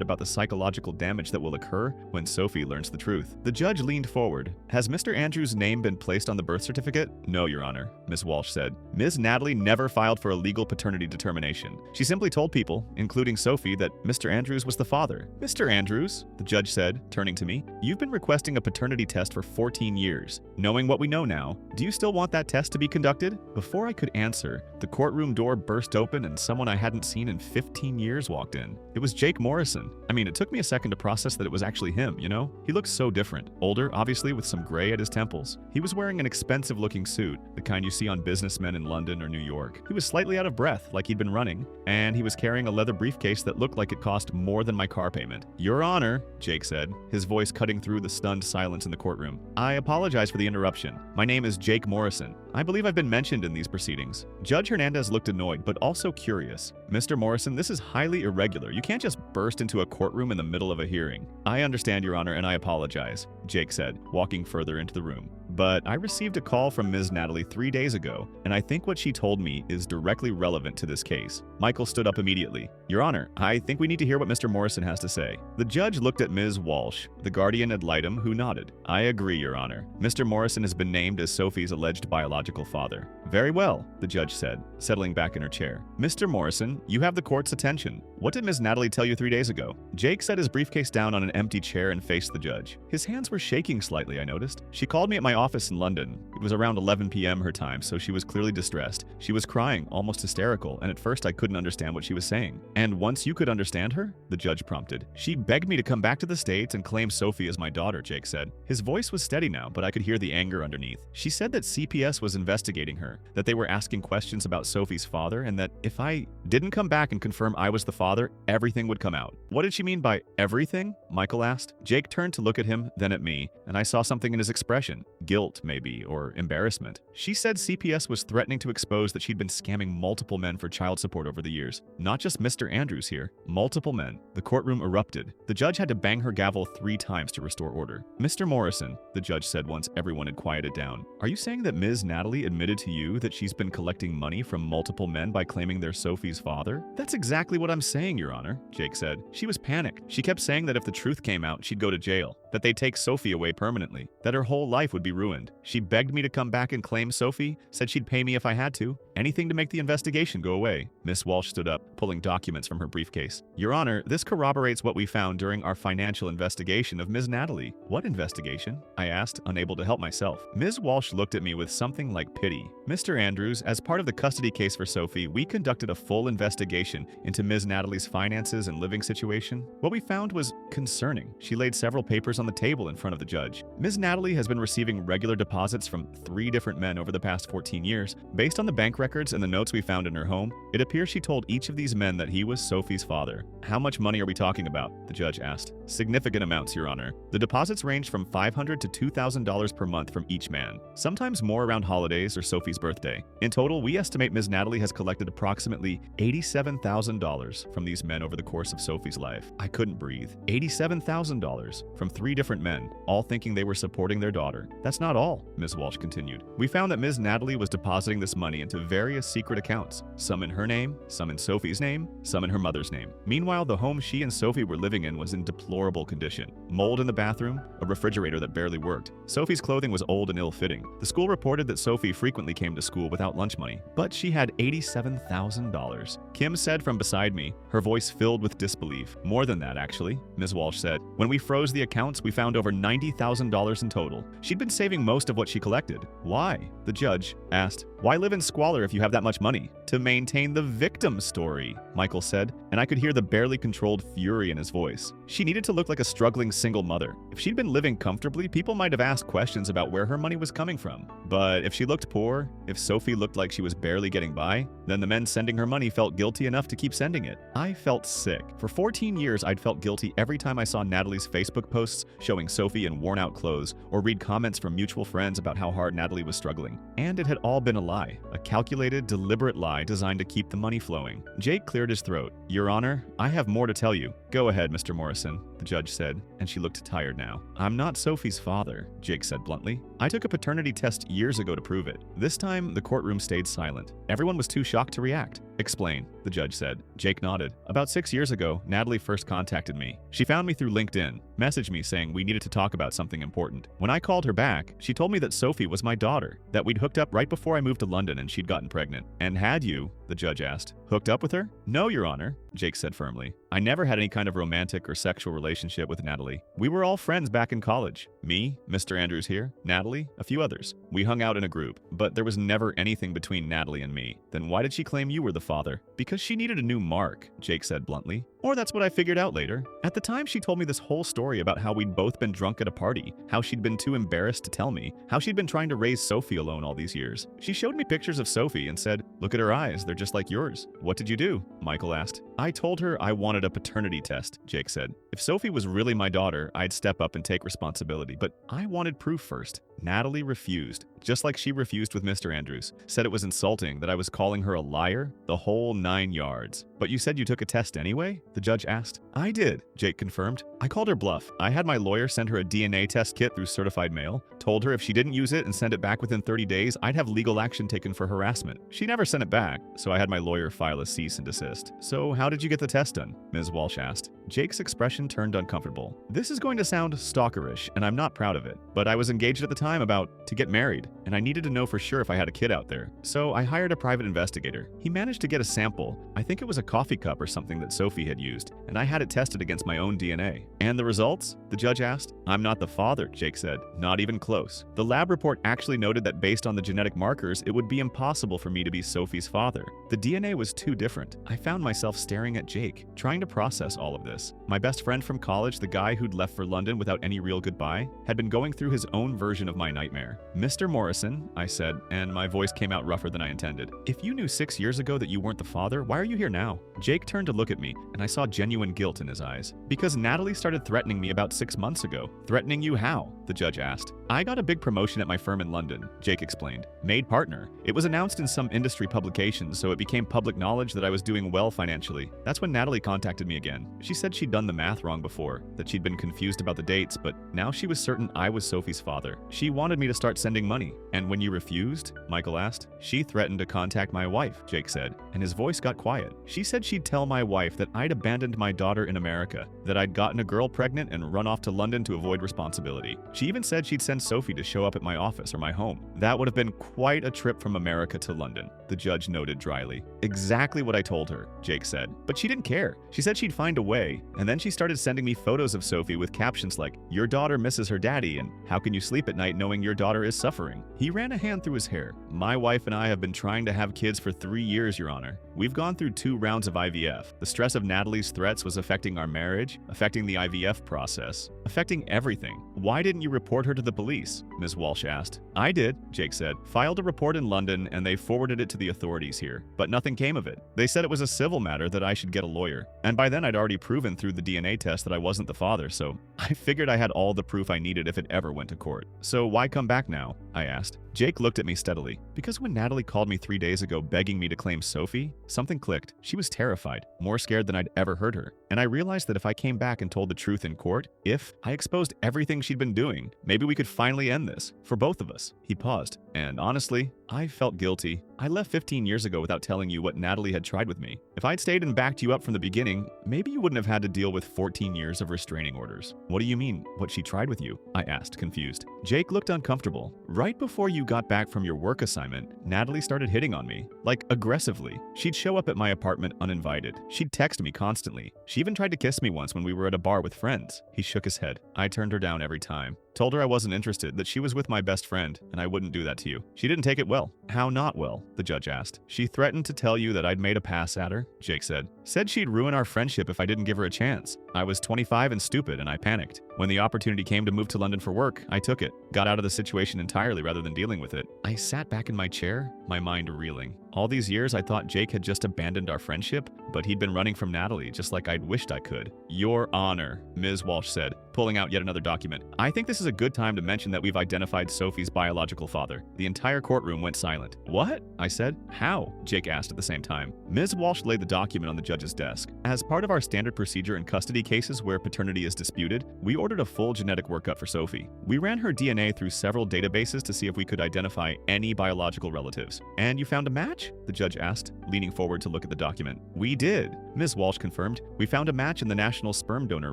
about the psychological damage that will occur when Sophie learns the truth. The judge leaned forward. Has Mr. Andrews' name been placed on the birth certificate? No, Your Honor, Ms. Walsh said. Ms. Natalie never filed for a legal paternity determination. She simply told people, including Sophie, that Mr. Andrews was the father. Mr. Andrews, the judge said, turning to me, you've been requesting a paternity test for 14 years. Knowing what we know now, do you still want that test to be conducted? Before I could answer, the courtroom door burst open and someone I hadn't seen in 15 years walked in. It was Jake Morrison. I mean, it took me a second to process that it was actually him, you know? He looked so different. Older, obviously, with some gray at his temples. He was wearing an expensive-looking suit, the kind you see on businessmen in London or New York. He was slightly out of breath, like he'd been running, and he was carrying a leather briefcase that looked like it cost more than my car payment. Your Honor, Jake said, his voice cutting through the stunned silence in the courtroom. I apologize for the interruption. My name is Jake Morrison. I believe I've been mentioned in these proceedings. Judge Hernandez looked annoyed, but also curious. Mr. Morrison, this is highly irregular. You can't just burst into a courtroom in the middle of a hearing. I understand, Your Honor, and I apologize, Jake said, walking further into the room. But I received a call from Ms. Natalie 3 days ago, and I think what she told me is directly relevant to this case. Michael stood up immediately. Your Honor, I think we need to hear what Mr. Morrison has to say. The judge looked at Ms. Walsh, the guardian ad litem, who nodded. I agree, Your Honor. Mr. Morrison has been named as Sophie's alleged biological father. Very well, the judge said, settling back in her chair. Mr. Morrison, you have the court's attention. What did Ms. Natalie tell you 3 days ago? Jake set his briefcase down on an empty chair and faced the judge. His hands were shaking slightly, I noticed. She called me at my office in London. It was around 11 p.m. her time, so she was clearly distressed. She was crying, almost hysterical, and at first I couldn't understand what she was saying. And once you could understand her? The judge prompted. She begged me to come back to the States and claim Sophie as my daughter, Jake said. His voice was steady now, but I could hear the anger underneath. She said that CPS was investigating her, that they were asking questions about Sophie's father, and that if I didn't come back and confirm I was the father, everything would come out. What did she mean by everything? Michael asked. Jake turned to look at him, then at me, and I saw something in his expression. Guilt, maybe, or embarrassment. She said CPS was threatening to expose that she'd been scamming multiple men for child support over the years. Not just Mr. Andrews here. Multiple men. The courtroom erupted. The judge had to bang her gavel 3 times to restore order. Mr. Morrison, the judge said once everyone had quieted down, are you saying that Ms. Natalie admitted to you that she's been collecting money from multiple men by claiming they're Sophie's father? That's exactly what I'm saying, Your Honor, Jake said. She was panicked. She kept saying that if the truth came out, she'd go to jail, that they'd take Sophie away permanently, that her whole life would be ruined. She begged me to come back and claim Sophie, said she'd pay me if I had to, anything to make the investigation go away. Miss Walsh stood up, pulling documents from her briefcase. Your Honor, this corroborates what we found during our financial investigation of Ms. Natalie. What investigation? I asked, unable to help myself. Ms. Walsh looked at me with something like pity. Mr. Andrews, as part of the custody case for Sophie, we conducted a full investigation into Ms. Natalie's finances and living situation. What we found was concerning. She laid several papers on the table in front of the judge. Ms. Natalie has been receiving regular deposits from 3 different men over the past 14 years. Based on the bank records and the notes we found in her home, it appears she told each of these men that he was Sophie's father. How much money are we talking about? The judge asked. Significant amounts, Your Honor. The deposits ranged from $500 to $2,000 per month from each man, sometimes more around holidays or Sophie's birthday. In total, we estimate Ms. Natalie has collected approximately $87,000 from these men over the course of Sophie's life. I couldn't breathe. $87,000 from 3 different men, all thinking they were supporting their daughter. That's not all, Ms. Walsh continued. We found that Ms. Natalie was depositing this money into various secret accounts, some in her name, some in Sophie's name, some in her mother's name. Meanwhile, the home she and Sophie were living in was in deplorable condition. Mold in the bathroom, a refrigerator that barely worked. Sophie's clothing was old and ill-fitting. The school reported that Sophie frequently came to school without lunch money, but she had $87,000. Kim said from beside me, her voice filled with disbelief. More than that, actually, Ms. Walsh said. When we froze the accounts, we found over $90,000 in total. She'd been saving most of what she collected. Why? The judge asked. Why live in squalor if you have that much money? To maintain the victim story, Michael said, and I could hear the barely controlled fury in his voice. She needed to look like a struggling single mother. If she'd been living comfortably, people might have asked questions about where her money was coming from. But if she looked poor, if Sophie looked like she was barely getting by, then the men sending her money felt guilty enough to keep sending it. I felt sick. For 14 years, I'd felt guilty every time I saw Natalie's Facebook posts showing Sophie in worn-out clothes, or read comments from mutual friends about how hard Natalie was struggling. And it had all been a lie. A calculated, deliberate lie designed to keep the money flowing. Jake cleared his throat. Your Honor, I have more to tell you. Go ahead, Mr. Morrison, the judge said, and she looked tired now. I'm not Sophie's father, Jake said bluntly. I took a paternity test years ago to prove it. This time, the courtroom stayed silent. Everyone was too shocked to react. Explain, the judge said. Jake nodded. About 6 years ago, Natalie first contacted me. She found me through LinkedIn, messaged me saying we needed to talk about something important. When I called her back, she told me that Sophie was my daughter, that we'd hooked up right before I moved to London and she'd gotten pregnant. And had you, the judge asked, hooked up with her? No, Your Honor, Jake said firmly. I never had any kind of romantic or sexual relationship with Natalie. We were all friends back in college. Me, Mr. Andrews here, Natalie, a few others. We hung out in a group, but there was never anything between Natalie and me. Then why did she claim you were the father? Because she needed a new mark, Jake said bluntly. Or that's what I figured out later. At the time, she told me this whole story about how we'd both been drunk at a party, how she'd been too embarrassed to tell me, how she'd been trying to raise Sophie alone all these years. She showed me pictures of Sophie and said, look at her eyes, they're just like yours. What did you do? Michael asked. I told her I wanted a paternity test, Jake said. If Sophie was really my daughter, I'd step up and take responsibility, but I wanted proof first. Natalie refused, just like she refused with Mr. Andrews. Said it was insulting that I was calling her a liar, the whole 9 yards. But you said you took a test anyway? The judge asked. I did, Jake confirmed. I called her bluff. I had my lawyer send her a DNA test kit through certified mail, told her if she didn't use it and send it back within 30 days, I'd have legal action taken for harassment. She never sent it back, so I had my lawyer file a cease and desist. So how did you get the test done? Ms. Walsh asked. Jake's expression turned uncomfortable. This is going to sound stalkerish, and I'm not proud of it, but I was engaged at the time about to get married, and I needed to know for sure if I had a kid out there. So I hired a private investigator. He managed to get a sample. I think it was a coffee cup or something that Sophie had used, and I had it tested against my own DNA. And the results? The judge asked. I'm not the father, Jake said. Not even close. The lab report actually noted that based on the genetic markers, it would be impossible for me to be Sophie's father. The DNA was too different. I found myself staring at Jake, trying to process all of this. My best friend from college, the guy who'd left for London without any real goodbye, had been going through his own version of my nightmare. Mr. Morrison, I said, and my voice came out rougher than I intended. If you knew 6 years ago that you weren't the father, why are you here now? Jake turned to look at me, and I saw genuine guilt in his eyes. Because Natalie started threatening me about 6 months ago. Threatening you how? The judge asked. I got a big promotion at my firm in London, Jake explained. Made partner. It was announced in some industry publications, so it became public knowledge that I was doing well financially. That's when Natalie contacted me again. She said she'd done the math wrong before, that she'd been confused about the dates, but now she was certain I was Sophie's father. She wanted me to start sending money. And when you refused? Michael asked. She threatened to contact my wife, Jake said, and his voice got quiet. She said she'd tell my wife that I'd abandoned my daughter in America, that I'd gotten a girl pregnant and run off to London to avoid responsibility. She even said she'd send Sophie to show up at my office or my home. That would have been quite a trip from America to London, the judge noted dryly. Exactly what I told her, Jake said. But she didn't care. She said she'd find a way, and then she started sending me photos of Sophie with captions like, your daughter misses her daddy, and how can you sleep at night knowing your daughter is suffering? He ran a hand through his hair. My wife and I have been trying to have kids for 3 years, Your Honor. We've gone through 2 rounds of IVF. The stress of Natalie's threats was affecting our marriage, affecting the IVF process, affecting everything. Why didn't you report her to the police? Ms. Walsh asked. I did, Jake said. Filed a report in London and they forwarded it to the authorities here, but nothing came of it. They said it was a civil matter that I should get a lawyer. And by then I'd already proven through the DNA test that I wasn't the father, so I figured I had all the proof I needed if it ever went to court. So why come back now? I asked. Jake looked at me steadily. Because when Natalie called me 3 days ago begging me to claim Sophie, something clicked. She was terrified, more scared than I'd ever heard her. And I realized that if I came back and told the truth in court, if I exposed everything she'd been doing, maybe we could finally end this, for both of us. He paused. And honestly, I felt guilty. I left 15 years ago without telling you what Natalie had tried with me. If I'd stayed and backed you up from the beginning, maybe you wouldn't have had to deal with 14 years of restraining orders. What do you mean, what she tried with you? I asked, confused. Jake looked uncomfortable. Right before you got back from your work assignment, Natalie started hitting on me, like aggressively. She'd show up at my apartment uninvited. She'd text me constantly. She even tried to kiss me once when we were at a bar with friends. He shook his head. I turned her down every time. Told her I wasn't interested, that she was with my best friend, and I wouldn't do that to you. She didn't take it well. How not well? The judge asked. She threatened to tell you that I'd made a pass at her, Jake said. Said she'd ruin our friendship if I didn't give her a chance. I was 25 and stupid, and I panicked. When the opportunity came to move to London for work, I took it. Got out of the situation entirely rather than dealing with it. I sat back in my chair, my mind reeling. All these years, I thought Jake had just abandoned our friendship, but he'd been running from Natalie just like I'd wished I could. Your Honor, Ms. Walsh said, pulling out yet another document. I think this is a good time to mention that we've identified Sophie's biological father. The entire courtroom went silent. What? I said. How? Jake asked at the same time. Ms. Walsh laid the document on the judge's desk. As part of our standard procedure in custody cases where paternity is disputed, we ordered a full genetic workup for Sophie. We ran her DNA through several databases to see if we could identify any biological relatives. And you found a match? The judge asked, leaning forward to look at the document. We did, Ms. Walsh confirmed. We found a match in the National Sperm Donor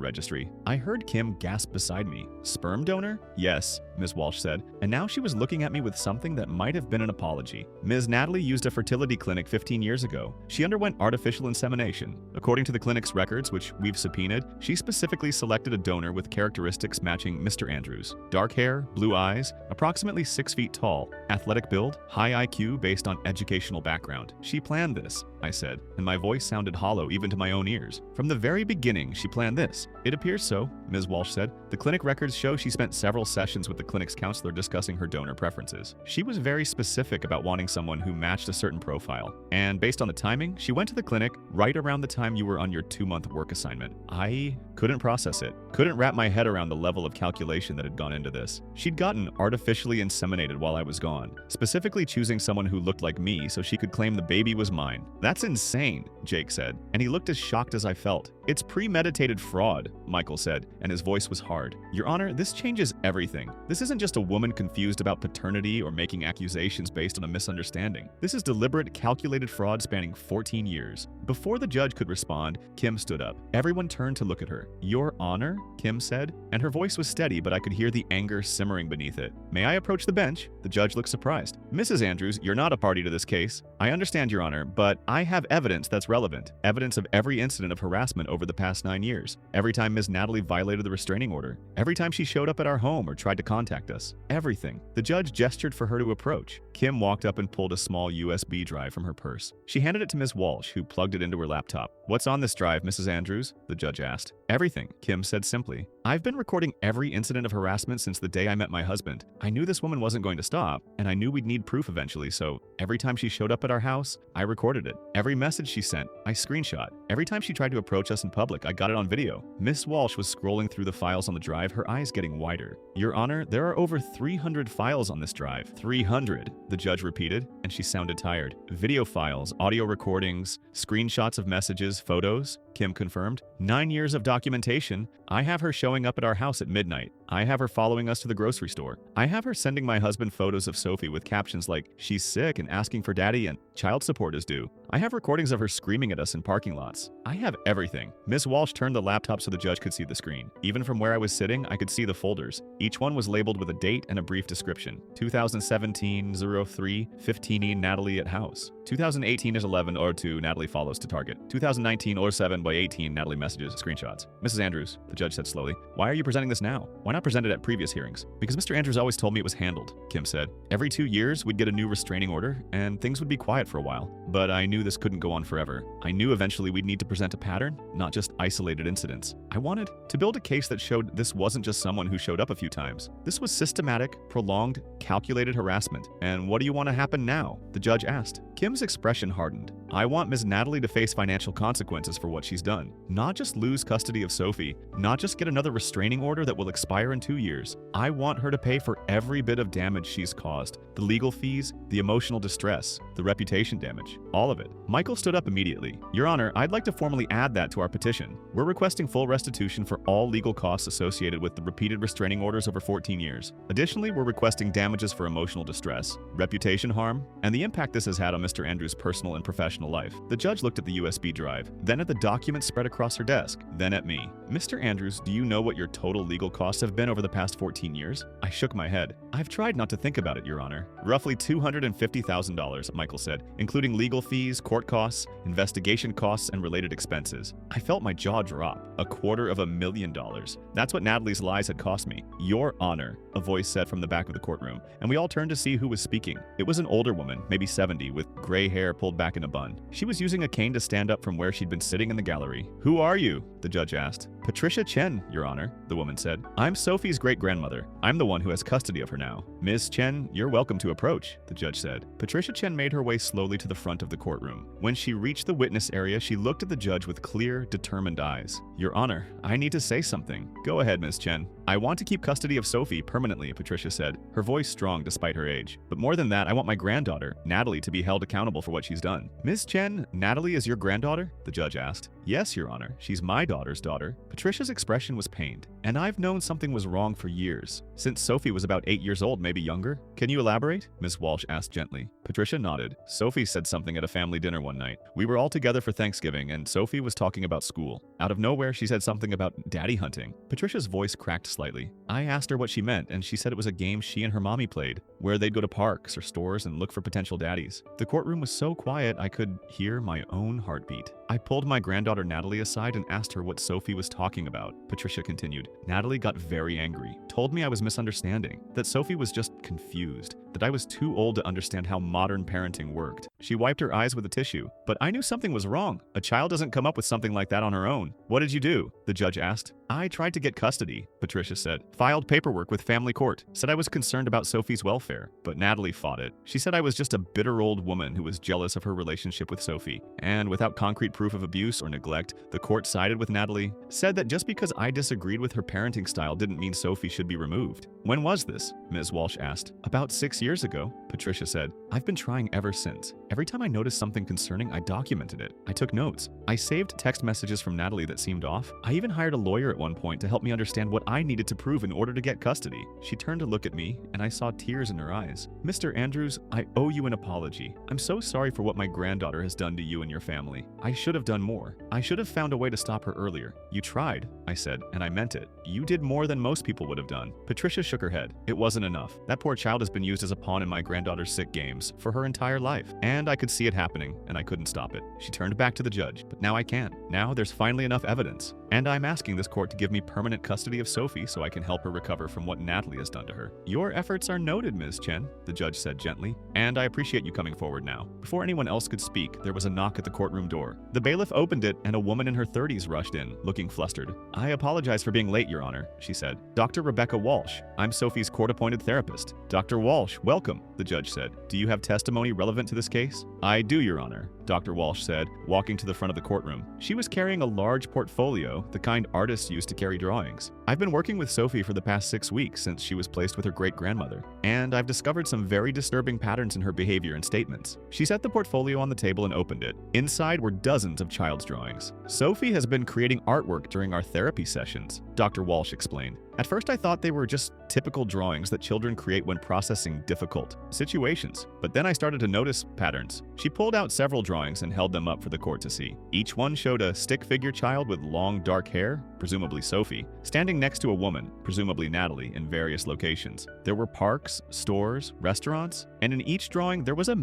Registry. I heard Kim gasp beside me. Sperm donor? Yes, Ms. Walsh said, and now she was looking at me with something that might have been an apology. Ms. Natalie used a fertility clinic 15 years ago. She underwent artificial insemination. According to the clinic's records, which we've subpoenaed, she specifically selected a donor with characteristics matching Mr. Andrews. Dark hair, blue eyes, approximately 6 feet tall, athletic build, high IQ based on educational background. She planned this, I said, and my voice sounded hollow even to my own ears. From the very beginning, she planned this. It appears so, Ms. Walsh said. The clinic records show she spent several sessions with the clinic's counselor discussing her donor preferences. She was very specific about wanting someone who matched a certain profile. And based on the timing, she went to the clinic right around the time you were on your 2-month work assignment. I couldn't process it. Couldn't wrap my head around the level of calculation that had gone into this. She'd gotten artificially inseminated while I was gone, specifically choosing someone who looked like me so she could claim the baby was mine. That's insane, Jake said, and he looked as shocked as I felt. It's premeditated fraud, Michael said, and his voice was hard. Your Honor, this changes everything. This isn't just a woman confused about paternity or making accusations based on a misunderstanding. This is deliberate, calculated fraud spanning 14 years. Before the judge could respond, Kim stood up. Everyone turned to look at her. Your Honor, Kim said, and her voice was steady, but I could hear the anger simmering beneath it. May I approach the bench? The judge looked surprised. Mrs. Andrews, you're not a party to this case. I understand, Your Honor, but I have evidence that's relevant. Evidence of every incident of harassment over the past 9 years. Every time Ms. Natalie violated the restraining order. Every time she showed up at our home or tried to contact us. Everything. The judge gestured for her to approach. Kim walked up and pulled a small USB drive from her purse. She handed it to Ms. Walsh, who plugged it into her laptop. What's on this drive, Mrs. Andrews? The judge asked. Everything, Kim said simply. I've been recording every incident of harassment since the day I met my husband. I knew this woman wasn't going to stop, and I knew we'd need proof eventually, so every time she showed up at our house, I recorded it. Every message she sent, I screenshot. Every time she tried to approach us in public, I got it on video. Miss Walsh was scrolling through the files on the drive, her eyes getting wider. Your Honor, there are over 300 files on this drive. 300, the judge repeated, and she sounded tired. Video files, audio recordings, screenshots of messages, photos, Kim confirmed. 9 years of documentation. I have her showing up at our house at midnight. I have her following us to the grocery store. I have her sending my husband photos of Sophie with captions like, she's sick and asking for daddy and child support is due. I have recordings of her screaming at us in parking lots. I have everything. Miss Walsh turned the laptop so the judge could see the screen. Even from where I was sitting, I could see the folders. Each one was labeled with a date and a brief description. 2017-03, 15E Natalie at house. 2018-11-02, Natalie follows to target. 2019-07 by 18, Natalie messages, screenshots. Mrs. Andrews, the judge said slowly, why are you presenting this now? Why not present it at previous hearings? Because Mr. Andrews always told me it was handled, Kim said. Every 2 years, we'd get a new restraining order, and things would be quiet for a while. But I knew this couldn't go on forever. I knew eventually we'd need to present a pattern, not just isolated incidents. I wanted to build a case that showed this wasn't just someone who showed up a few times. This was systematic, prolonged, calculated harassment. And what do you want to happen now? The judge asked. Kim's expression hardened. I want Ms. Natalie to face financial consequences for what she's done. Not just lose custody of Sophie, not just get another restraining order that will expire in 2 years. I want her to pay for every bit of damage she's caused. The legal fees, the emotional distress, the reputation damage, all of it. Michael stood up immediately. Your Honor, I'd like to formally add that to our petition. We're requesting full restitution for all legal costs associated with the repeated restraining orders over 14 years. Additionally, we're requesting damages for emotional distress, reputation harm, and the impact this has had on Mr. Andrews' personal and professional life. The judge looked at the USB drive, then at the document spread across her desk, then at me. Mr. Andrews, do you know what your total legal costs have been over the past 14 years? I shook my head. I've tried not to think about it, Your Honor. Roughly $250,000, Michael said, including legal fees, court costs, investigation costs, and related expenses. I felt my jaw drop. $250,000. That's what Natalie's lies had cost me. Your Honor, a voice said from the back of the courtroom, and we all turned to see who was speaking. It was an older woman, maybe 70, with gray hair pulled back in a bun. She was using a cane to stand up from where she'd been sitting in the gallery. Who are you? The judge asked. Patricia Chen, Your Honor, the woman said. I'm Sophie's great-grandmother. I'm the one who has custody of her now. Ms. Chen, you're welcome to approach, the judge said. Patricia Chen made her way slowly to the front of the courtroom. When she reached the witness area, she looked at the judge with clear, determined eyes. Your Honor, I need to say something. Go ahead, Ms. Chen. I want to keep custody of Sophie permanently, Patricia said, her voice strong despite her age. But more than that, I want my granddaughter, Natalie, to be held accountable for what she's done. Ms. Chen, Natalie is your granddaughter? The judge asked. Yes, Your Honor. She's my daughter's daughter. Patricia's expression was pained. And I've known something was wrong for years. Since Sophie was about 8 years old, maybe younger. Can you elaborate? Ms. Walsh asked gently. Patricia nodded. Sophie said something at a family dinner one night. We were all together for Thanksgiving, and Sophie was talking about school. Out of nowhere, she said something about daddy hunting. Patricia's voice cracked slightly. I asked her what she meant, and she said it was a game she and her mommy played, where they'd go to parks or stores and look for potential daddies. The courtroom was so quiet I could hear my own heartbeat. I pulled my granddaughter Natalie aside and asked her what Sophie was talking about. Patricia continued. Natalie got very angry, told me I was misunderstanding, that Sophie was just confused, that I was too old to understand how modern parenting worked. She wiped her eyes with a tissue, but I knew something was wrong. A child doesn't come up with something like that on her own. What did you do? The judge asked. I tried to get custody, Patricia said. Filed paperwork with family court. Said I was concerned about Sophie's welfare, but Natalie fought it. She said I was just a bitter old woman who was jealous of her relationship with Sophie. And without concrete proof of abuse or neglect, the court sided with Natalie, said that just because I disagreed with her parenting style didn't mean Sophie should be removed. When was this? Ms. Walsh asked. About 6 years ago, Patricia said. I've been trying ever since. Every time I noticed something concerning, I documented it. I took notes. I saved text messages from Natalie that seemed off. I even hired a lawyer at one point to help me understand what I needed to prove in order to get custody. She turned to look at me, and I saw tears in her eyes. Mr. Andrews, I owe you an apology. I'm so sorry for what my granddaughter has done to you and your family. I should have done more. I should have found a way to stop her earlier. You tried, I said, and I meant it. You did more than most people would have done. Patricia shook her head. It wasn't enough. That poor child has been used as a pawn in my granddaughter's sick games for her entire life. And I could see it happening, and I couldn't stop it. She turned back to the judge, but now I can. Now there's finally enough evidence. And I'm asking this court to give me permanent custody of Sophie so I can help her recover from what Natalie has done to her. Your efforts are noted, Ms. Chen, the judge said gently, and I appreciate you coming forward now. Before anyone else could speak, there was a knock at the courtroom door. The bailiff opened it, and a woman in her 30s rushed in, looking flustered. I apologize for being late, Your Honor, she said. Dr. Rebecca Walsh. I'm Sophie's court-appointed therapist. Dr. Walsh, welcome, the judge said. Do you have testimony relevant to this case? I do, Your Honor, Dr. Walsh said, walking to the front of the courtroom. She was carrying a large portfolio, the kind artists use to carry drawings. I've been working with Sophie for the past 6 weeks since she was placed with her great-grandmother, and I've discovered some very disturbing patterns in her behavior and statements. She set the portfolio on the table and opened it. Inside were dozens of child's drawings. Sophie has been creating artwork during our therapy sessions, Dr. Walsh explained. At first I thought they were just typical drawings that children create when processing difficult situations, but then I started to notice patterns. She pulled out several drawings and held them up for the court to see. Each one showed a stick figure child with long dark hair, presumably Sophie, standing next to a woman, presumably Natalie, in various locations. There were parks, stores, restaurants, and in each drawing there was a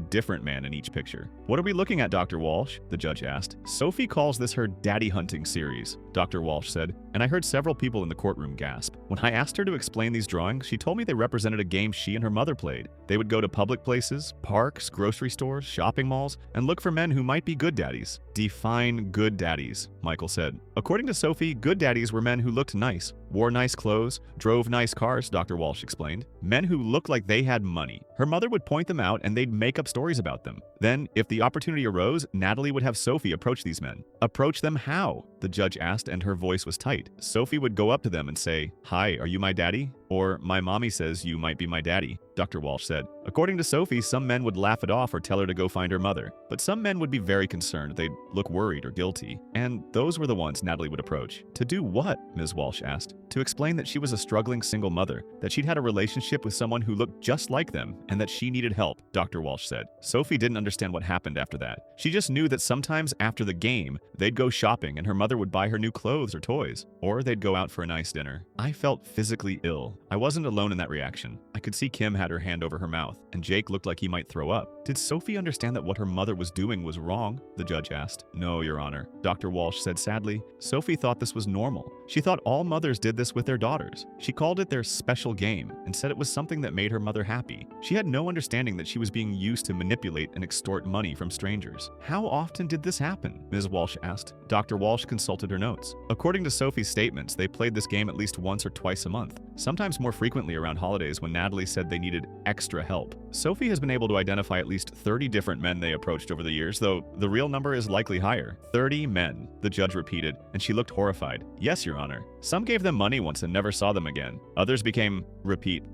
different man in each picture. What are we looking at, Dr. Walsh? The judge asked. Sophie calls this her daddy hunting series, Dr. Walsh said, and I heard several people in the courtroom gasp. When I asked her to explain these drawings, she told me they represented a game she and her mother played. They would go to public places, parks, grocery stores, shopping malls, and look for men who might be good daddies. Define good daddies, Michael said. According to Sophie, good daddies were men who looked nice, wore nice clothes, drove nice cars, Dr. Walsh explained. Men who looked like they had money. Her mother would point them out and they'd make up stories about them. Then, if the opportunity arose, Natalie would have Sophie approach these men. Approach them how? The judge asked, and her voice was tight. Sophie would go up to them and say, "Hi, are you my daddy?" Or, my mommy says you might be my daddy, Dr. Walsh said. According to Sophie, some men would laugh it off or tell her to go find her mother. But some men would be very concerned. They'd look worried or guilty. And those were the ones Natalie would approach. To do what? Ms. Walsh asked. To explain that she was a struggling single mother, that she'd had a relationship with someone who looked just like them, and that she needed help, Dr. Walsh said. Sophie didn't understand what happened after that. She just knew that sometimes after the game, they'd go shopping and her mother would buy her new clothes or toys, or they'd go out for a nice dinner. I felt physically ill. I wasn't alone in that reaction. I could see Kim had her hand over her mouth, and Jake looked like he might throw up. Did Sophie understand that what her mother was doing was wrong? The judge asked. No, Your Honor, Dr. Walsh said sadly. Sophie thought this was normal. She thought all mothers did this with their daughters. She called it their special game and said it was something that made her mother happy. She had no understanding that she was being used to manipulate and extort money from strangers. How often did this happen? Ms. Walsh asked. Dr. Walsh consulted her notes. According to Sophie's statements, they played this game at least once or twice a month, sometimes more frequently around holidays when Natalie said they needed extra help. Sophie has been able to identify at least 30 different men they approached over the years, though the real number is likely higher. 30 men, the judge repeated, and she looked horrified. Yes, Your Honor. Some gave them money once and never saw them again. Others became,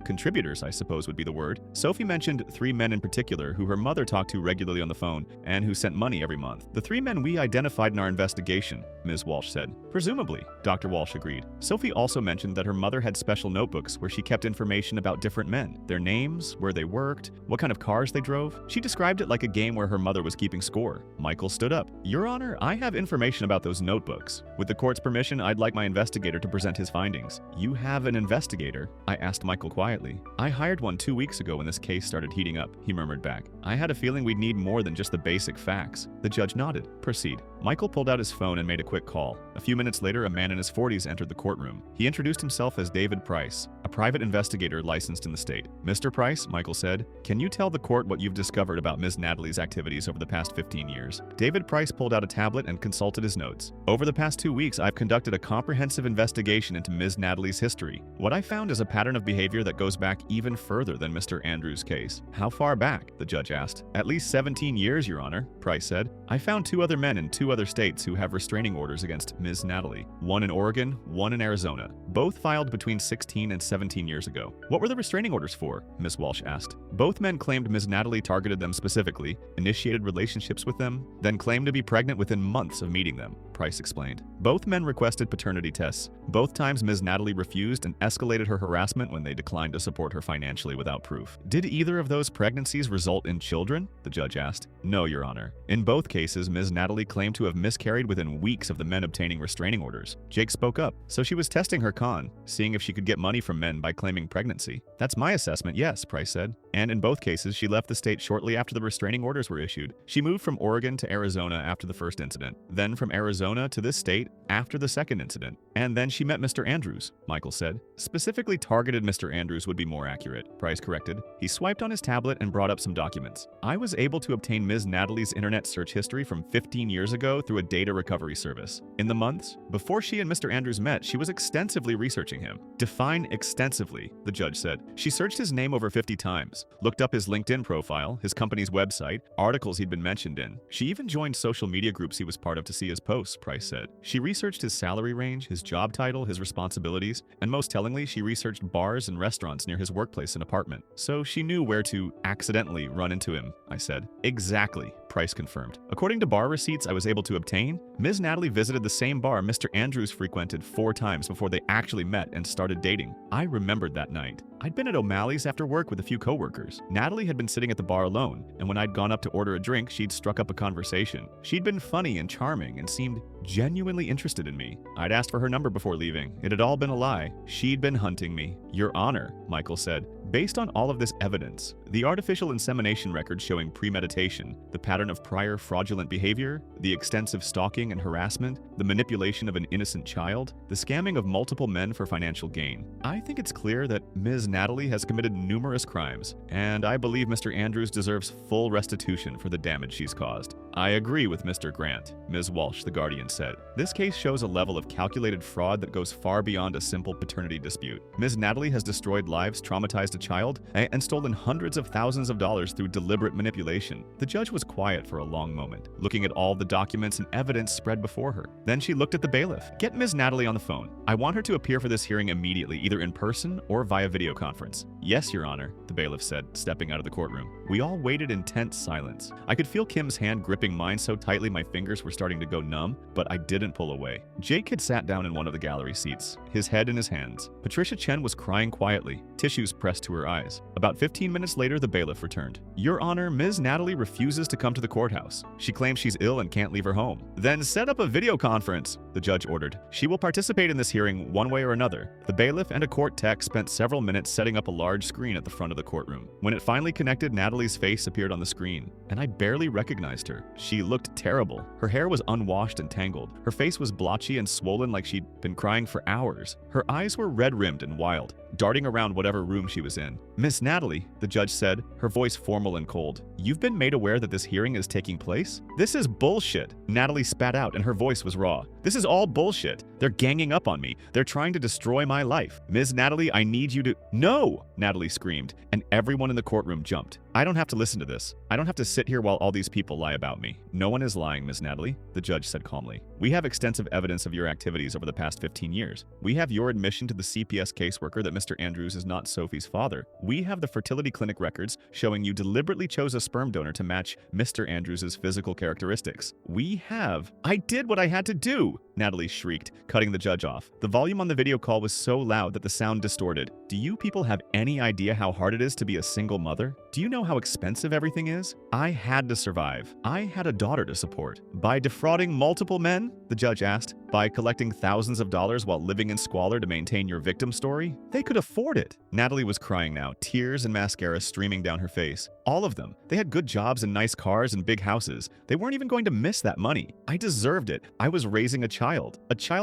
contributors, I suppose would be the word. Sophie mentioned 3 men in particular who her mother talked to regularly on the phone and who sent money every month. The 3 men we identified in our investigation, Ms. Walsh said. Presumably, Dr. Walsh agreed. Sophie also mentioned that her mother had special notebooks where she kept information about different men, their names, where they worked, what kind of cars they drove. She described it like a game where her mother was keeping score. Michael stood up. Your Honor, I have information about those notebooks. With the court's permission, I'd like my investigator to present his findings. You have an investigator? I asked Michael quietly. I hired one 2 weeks ago when this case started heating up, he murmured back. I had a feeling we'd need more than just the basic facts. The judge nodded. Proceed. Michael pulled out his phone and made a quick call. A few minutes later, a man in his 40s entered the courtroom. He introduced himself as David Price, a private investigator licensed in the state. Mr. Price, Michael said, can you tell the court what you've discovered about Ms. Natalie's activities over the past 15 years? David Price pulled out a tablet and consulted his notes. Over the past 2 weeks, I've conducted a comprehensive investigation into Ms. Natalie's history. What I found is a pattern of behavior that goes back even further than Mr. Andrews' case. How far back? The judge asked. At least 17 years, Your Honor, Price said. I found 2 other men in 2 other states who have restraining orders against Ms. Natalie. One in Oregon, one in Arizona. Both filed between 16 and 17 years ago. What were the restraining orders for? Ms. Walsh asked. Both men claimed Ms. Natalie targeted them specifically, initiated relationships with them, then claimed to be pregnant within months of meeting them, Price explained. Both men requested paternity tests. Both times Ms. Natalie refused and escalated her harassment when they declined to support her financially without proof. Did either of those pregnancies result in children? The judge asked. No, Your Honor. In both cases, Ms. Natalie claimed to have miscarried within weeks of the men obtaining restraining orders. Jake spoke up. So she was testing her con, seeing if she could get money from men by claiming pregnancy. That's my assessment, yes, Price said. And in both cases, she left the state shortly after the restraining orders were issued. She moved from Oregon to Arizona after the first incident, then from Arizona to this state after the second incident. And then she met Mr. Andrews, Michael said. Specifically targeted Mr. Andrews would be more accurate, Price corrected. He swiped on his tablet and brought up some documents. I was able to obtain Ms. Natalie's internet search history from 15 years ago through a data recovery service. In the months before she and Mr. Andrews met, she was extensively researching him. Define extensively, the judge said. She searched his name over 50 times, looked up his LinkedIn profile, his company's website, articles he'd been mentioned in. She even joined social media groups he was part of to see his posts, Price said. She researched his salary range, his job title, his responsibilities, and most tellingly, she researched bars and restaurants near his workplace and apartment. So she knew where to accidentally run into him, I said. Exactly, Price confirmed. According to bar receipts I was able to obtain, Ms. Natalie visited the same bar Mr. Andrews frequented 4 times before they actually met and started dating. I remembered that night. I'd been at O'Malley's after work with a few coworkers. Natalie had been sitting at the bar alone, and when I'd gone up to order a drink, she'd struck up a conversation. She'd been funny and charming and seemed genuinely interested in me. I'd asked for her number before leaving. It had all been a lie. She'd been hunting me. Your Honor, Michael said. Based on all of this evidence, the artificial insemination record showing premeditation, the pattern of prior fraudulent behavior, the extensive stalking and harassment, the manipulation of an innocent child, the scamming of multiple men for financial gain, I think it's clear that Ms. Natalie has committed numerous crimes, and I believe Mr. Andrews deserves full restitution for the damage she's caused. I agree with Mr. Grant, Ms. Walsh, the guardian said. This case shows a level of calculated fraud that goes far beyond a simple paternity dispute. Ms. Natalie has destroyed lives, traumatized a child, and stolen hundreds of thousands of dollars through deliberate manipulation. The judge was quiet for a long moment, looking at all the documents and evidence spread before her. Then she looked at the bailiff. Get Ms. Natalie on the phone. I want her to appear for this hearing immediately, either in person or via video conference. Yes, Your Honor, the bailiff said, stepping out of the courtroom. We all waited in tense silence. I could feel Kim's hand gripping mine so tightly my fingers were starting to go numb, but I didn't pull away. Jake had sat down in one of the gallery seats, his head in his hands. Patricia Chen was crying quietly, tissues pressed to her eyes. About 15 minutes later, the bailiff returned. Your Honor, Ms. Natalie refuses to come to the courthouse. She claims she's ill and can't leave her home. Then set up a video conference, the judge ordered. She will participate in this hearing one way or another. The bailiff and a court tech spent several minutes setting up a large screen at the front of the courtroom. When it finally connected, Natalie's face appeared on the screen, and I barely recognized her. She looked terrible. Her hair was unwashed and tangled. Her face was blotchy and swollen like she'd been crying for hours. Her eyes were red-rimmed and wild, darting around whatever room she was in. Miss Natalie, the judge said, her voice formal and cold. You've been made aware that this hearing is taking place? This is bullshit. Natalie spat out and her voice was raw. This is all bullshit. They're ganging up on me. They're trying to destroy my life. Ms. Natalie, I need you to— No! Natalie screamed, and everyone in the courtroom jumped. I don't have to listen to this. I don't have to sit here while all these people lie about me. No one is lying, Ms. Natalie, the judge said calmly. We have extensive evidence of your activities over the past 15 years. We have your admission to the CPS caseworker that Mr. Andrews is not Sophie's father. We have the fertility clinic records showing you deliberately chose a sperm donor to match Mr. Andrews' physical characteristics. We have— I did what I had to do, Natalie shrieked, cutting the judge off. The volume on the video call was so loud that the sound distorted. Do you people have any idea how hard it is to be a single mother? Do you know how expensive everything is? I had to survive. I had a daughter to support. By defrauding multiple men? The judge asked. By collecting thousands of dollars while living in squalor to maintain your victim story? They could afford it. Natalie was crying now, tears and mascara streaming down her face. All of them. They had good jobs and nice cars and big houses. They weren't even going to miss that money. I deserved it. I was raising a child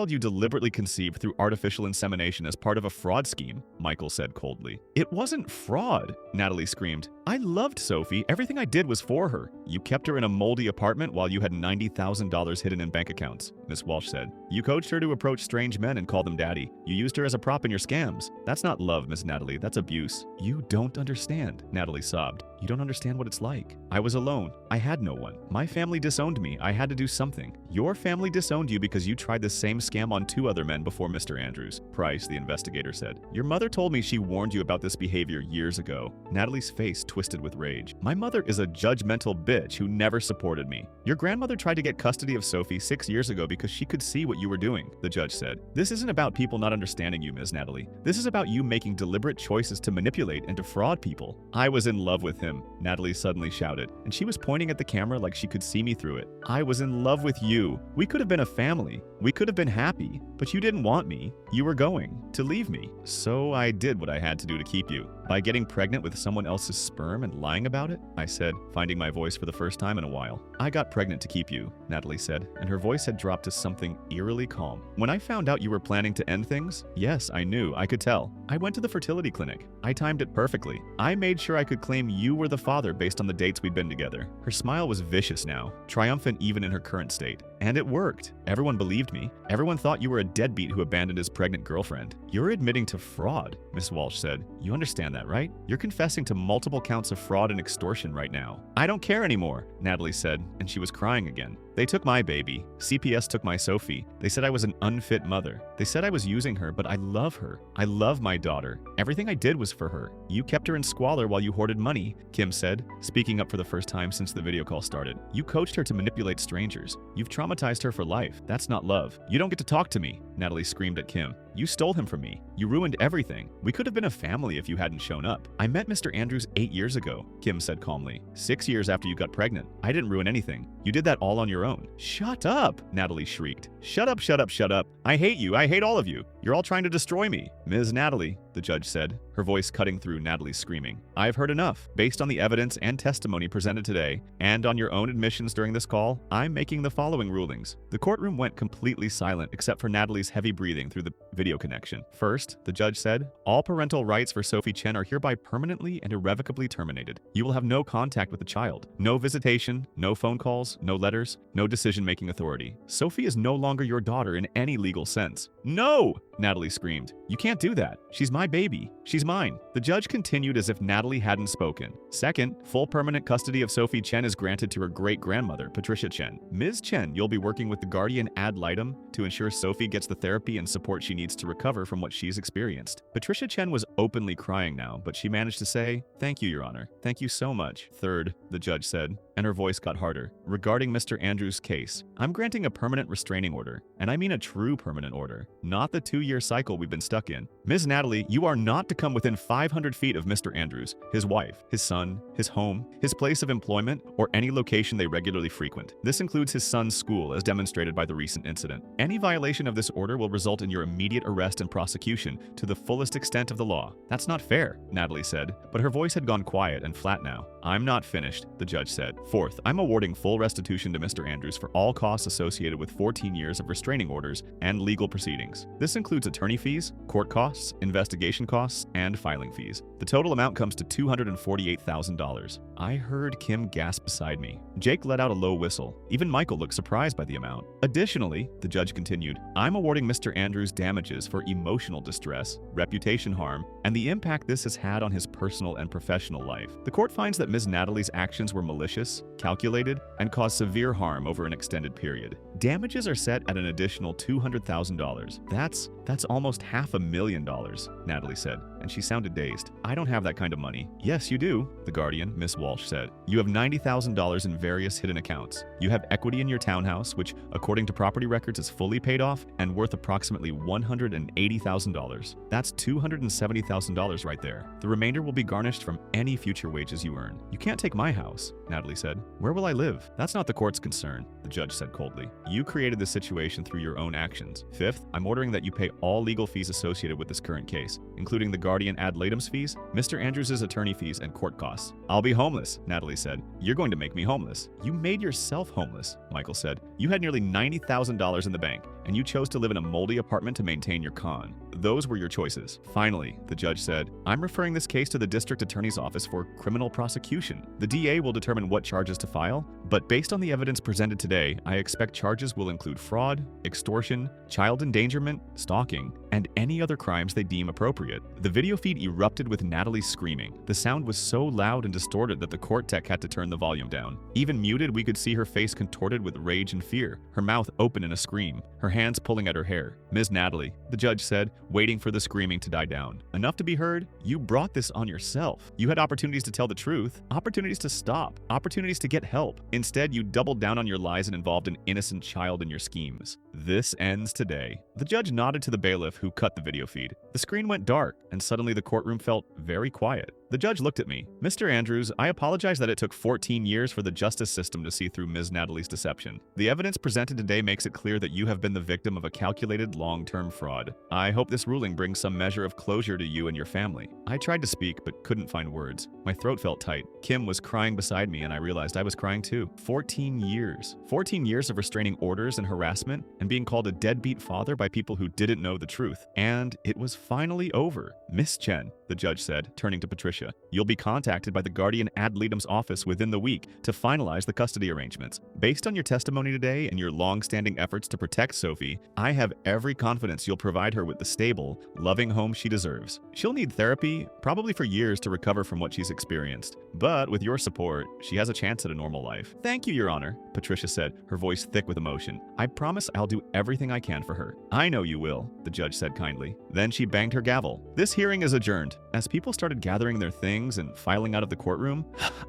you deliberately conceived through artificial insemination as part of a fraud scheme, Michael said coldly. It wasn't fraud, Natalie screamed. I loved Sophie. Everything I did was for her. You kept her in a moldy apartment while you had $90,000 hidden in bank accounts, Miss Walsh said. You coached her to approach strange men and call them daddy. You used her as a prop in your scams. That's not love, Miss Natalie. That's abuse. You don't understand, Natalie sobbed. You don't understand what it's like. I was alone. I had no one. My family disowned me. I had to do something. Your family disowned you because you tried the same scam on 2 other men before Mr. Andrews, Price, the investigator said. Your mother told me she warned you about this behavior years ago. Natalie's face twisted with rage. My mother is a judgmental bitch who never supported me. Your grandmother tried to get custody of Sophie 6 years ago because she could see what you were doing, the judge said. This isn't about people not understanding you, Ms. Natalie. This is about you making deliberate choices to manipulate and defraud people. I was in love with him, Natalie suddenly shouted, and she was pointing at the camera like she could see me through it. I was in love with you. We could have been a family. We could have been happy, but you didn't want me. You were going to leave me. So I did what I had to do to keep you. By getting pregnant with someone else's sperm and lying about it, I said, finding my voice for the first time in a while. I got pregnant to keep you, Natalie said, and her voice had dropped to something eerily calm. When I found out you were planning to end things, yes, I knew, I could tell. I went to the fertility clinic. I timed it perfectly. I made sure I could claim you were the father based on the dates we'd been together. Her smile was vicious now, triumphant even in her current state. And it worked. Everyone believed me. Everyone thought you were a deadbeat who abandoned his pregnant girlfriend. You're admitting to fraud, Miss Walsh said. You understand that, right? You're confessing to multiple counts of fraud and extortion right now. I don't care anymore, Natalie said, and she was crying again. They took my baby. CPS took my Sophie. They said I was an unfit mother. They said I was using her, but I love her. I love my daughter. Everything I did was for her. You kept her in squalor while you hoarded money, Kim said, speaking up for the first time since the video call started. You coached her to manipulate strangers. You've traumatized her for life. That's not love. You don't get to talk to me, Natalie screamed at Kim. You stole him from me. You ruined everything. We could have been a family if you hadn't shown up. I met Mr. Andrews 8 years ago, Kim said calmly. 6 years after you got pregnant. I didn't ruin anything. You did that all on your own. Shut up, Natalie shrieked. Shut up, shut up, shut up. I hate you. I hate all of you. You're all trying to destroy me. Ms. Natalie, the judge said, her voice cutting through Natalie's screaming. I've heard enough. Based on the evidence and testimony presented today, and on your own admissions during this call, I'm making the following rulings. The courtroom went completely silent except for Natalie's heavy breathing through the video connection. First, the judge said, all parental rights for Sophie Chen are hereby permanently and irrevocably terminated. You will have no contact with the child, no visitation, no phone calls, no letters, no decision-making authority. Sophie is no longer your daughter in any legal sense. No! Natalie screamed. You can't do that. She's my baby. She's mine. The judge continued as if Natalie hadn't spoken. Second, full permanent custody of Sophie Chen is granted to her great-grandmother, Patricia Chen. Ms. Chen, you'll be working with the guardian ad litem to ensure Sophie gets the therapy and support she needs to recover from what she's experienced. Patricia Chen was openly crying now, but she managed to say, "Thank you, Your Honor. Thank you so much." Third, the judge said, and her voice got harder. Regarding Mr. Andrews' case, I'm granting a permanent restraining order, and I mean a true permanent order, not the 2-year cycle we've been stuck in. Ms. Natalie, you are not to come within 500 feet of Mr. Andrews, his wife, his son, his home, his place of employment, or any location they regularly frequent. This includes his son's school, as demonstrated by the recent incident. Any violation of this order will result in your immediate arrest and prosecution to the fullest extent of the law. That's not fair, Natalie said, but her voice had gone quiet and flat now. I'm not finished, the judge said. Fourth, I'm awarding full restitution to Mr. Andrews for all costs associated with 14 years of restraining orders and legal proceedings. This includes attorney fees, court costs, investigation costs, and filing fees. The total amount comes to $248,000. I heard Kim gasp beside me. Jake let out a low whistle. Even Michael looked surprised by the amount. Additionally, the judge continued, I'm awarding Mr. Andrews damages for emotional distress, reputation harm, and the impact this has had on his personal and professional life. The court finds that Ms. Natalie's actions were malicious, calculated, and caused severe harm over an extended period. Damages are set at an additional $200,000. That's almost $500,000, Natalie said, and she sounded dazed. I don't have that kind of money. Yes, you do, the guardian, Miss Walsh, said. You have $90,000 in various hidden accounts. You have equity in your townhouse, which, according to property records, is fully paid off and worth approximately $180,000. That's $270,000 right there. The remainder will be garnished from any future wages you earn. You can't take my house, Natalie said. Where will I live? That's not the court's concern, the judge said coldly. You created this situation through your own actions. Fifth, I'm ordering that you pay all legal fees associated with this current case, including the guardian ad litem's fees, Mr. Andrews' attorney fees, and court costs. I'll be homeless, Natalie said. You're going to make me homeless. You made yourself homeless, Michael said. You had nearly $90,000 in the bank, and you chose to live in a moldy apartment to maintain your con. Those were your choices. Finally, the judge said, I'm referring this case to the district attorney's office for criminal prosecution. The DA will determine what charges to file, but based on the evidence presented today, I expect charges will include fraud, extortion, child endangerment, stalking, and any other crimes they deem appropriate. The video feed erupted with Natalie screaming. The sound was so loud and distorted that the court tech had to turn the volume down. Even muted, we could see her face contorted with rage and fear, her mouth open in a scream, her hands pulling at her hair. Ms. Natalie, the judge said, waiting for the screaming to die down. Enough to be heard? You brought this on yourself. You had opportunities to tell the truth, opportunities to stop, opportunities to get help. Instead, you doubled down on your lies and involved an innocent child in your schemes. This ends today. The judge nodded to the bailiff who cut the video feed. The screen went dark, and suddenly the courtroom felt very quiet. The judge looked at me. Mr. Andrews, I apologize that it took 14 years for the justice system to see through Ms. Natalie's deception. The evidence presented today makes it clear that you have been the victim of a calculated long-term fraud. I hope this ruling brings some measure of closure to you and your family. I tried to speak, but couldn't find words. My throat felt tight. Kim was crying beside me, and I realized I was crying too. 14 years. 14 years of restraining orders and harassment, and being called a deadbeat father by people who didn't know the truth. And it was finally over. Miss Chen, the judge said, turning to Patricia, you'll be contacted by the guardian ad litem's office within the week to finalize the custody arrangements. Based on your testimony today and your long-standing efforts to protect Sophie, I have every confidence you'll provide her with the stable, loving home she deserves. She'll need therapy, probably for years, to recover from what she's experienced. But with your support, she has a chance at a normal life. Thank you, Your Honor, Patricia said, her voice thick with emotion. I promise I'll do everything I can for her. I know you will, the judge said kindly. Then she banged her gavel. This hearing is adjourned. As people started gathering their things and filing out of the courtroom,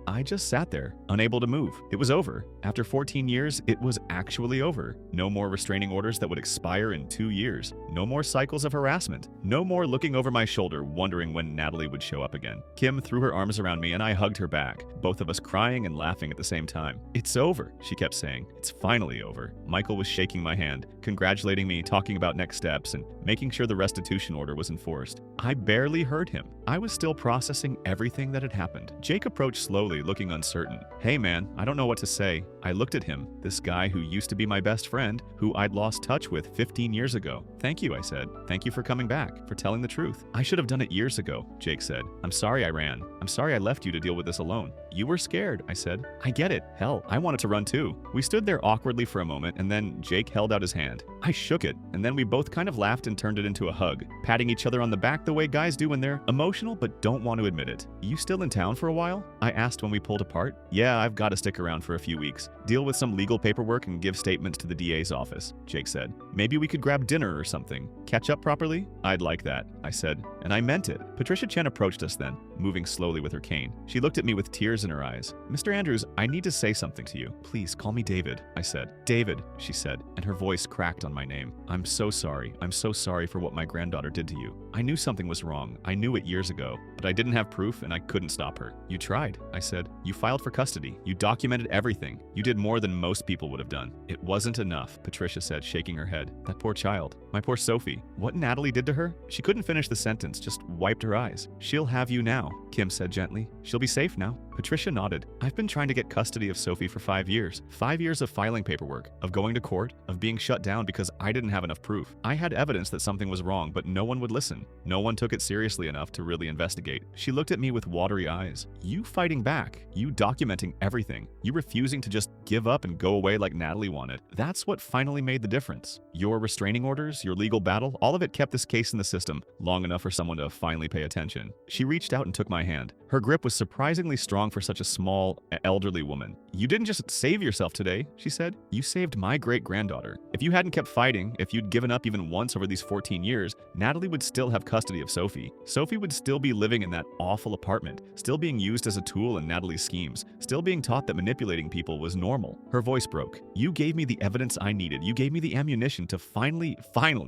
I just sat there, unable to move. It was over. After 14 years, it was actually over. No more restraining orders that would expire in 2 years. No more cycles of harassment. No more looking over my shoulder, wondering when Natalie would show up again. Kim threw her arms around me and I hugged her back, both of us crying and laughing at the same time. It's over, she kept saying. It's finally over. Michael was shaking my hand, congratulating me, talking about next steps, and making sure the restitution order was enforced. I barely heard him. I was still processing everything that had happened. Jake approached slowly, looking uncertain. Hey man, I don't know what to say. I looked at him, this guy who used to be my best friend, who I'd lost touch with 15 years ago. Thank you, I said. Thank you for coming back, for telling the truth. I should have done it years ago, Jake said. I'm sorry I ran. I'm sorry I left you to deal with this alone. You were scared, I said. I get it. Hell, I wanted to run too. We stood there awkwardly for a moment, and then Jake held out his hand. I shook it, and then we both kind of laughed and turned it into a hug, patting each other on the back the way guys do when they're emotional but don't want to admit it. You still in town for a while? I asked when we pulled apart. Yeah, I've got to stick around for a few weeks. Deal with some legal paperwork and give statements to the DA's office, Jake said. Maybe we could grab dinner or something. Catch up properly? I'd like that, I said, and I meant it. Patricia Chen approached us then, moving slowly with her cane. She looked at me with tears in her eyes. Mr. Andrews, I need to say something to you. Please call me David, I said. David, she said, and her voice cracked on my name. I'm so sorry. I'm so sorry for what my granddaughter did to you. I knew something was wrong. I knew it years ago, but I didn't have proof and I couldn't stop her. You tried, I said. You filed for custody. You documented everything. You did more than most people would have done. It wasn't enough, Patricia said, shaking her head. That poor child. My poor Sophie. What Natalie did to her? She couldn't finish the sentence, just wiped her eyes. She'll have you now, Kim said gently. She'll be safe now. Patricia nodded. I've been trying to get custody of Sophie for 5 years. 5 years of filing paperwork, of going to court, of being shut down because I didn't have enough proof. I had evidence that something was wrong, but no one would listen. No one took it seriously enough to really investigate. She looked at me with watery eyes. You fighting back. You documenting everything. You refusing to just give up and go away like Natalie wanted. That's what finally made the difference. Your restraining orders, your legal battle, all of it kept this case in the system long enough for someone to finally pay attention. She reached out and took my hand. Her grip was surprisingly strong for such a small, elderly woman. You didn't just save yourself today, she said. You saved my great-granddaughter. If you hadn't kept fighting, if you'd given up even once over these 14 years, Natalie would still have custody of Sophie. Sophie would still be living in that awful apartment, still being used as a tool in Natalie's schemes, still being taught that manipulating people was normal. Her voice broke. You gave me the evidence I needed. You gave me the ammunition to finally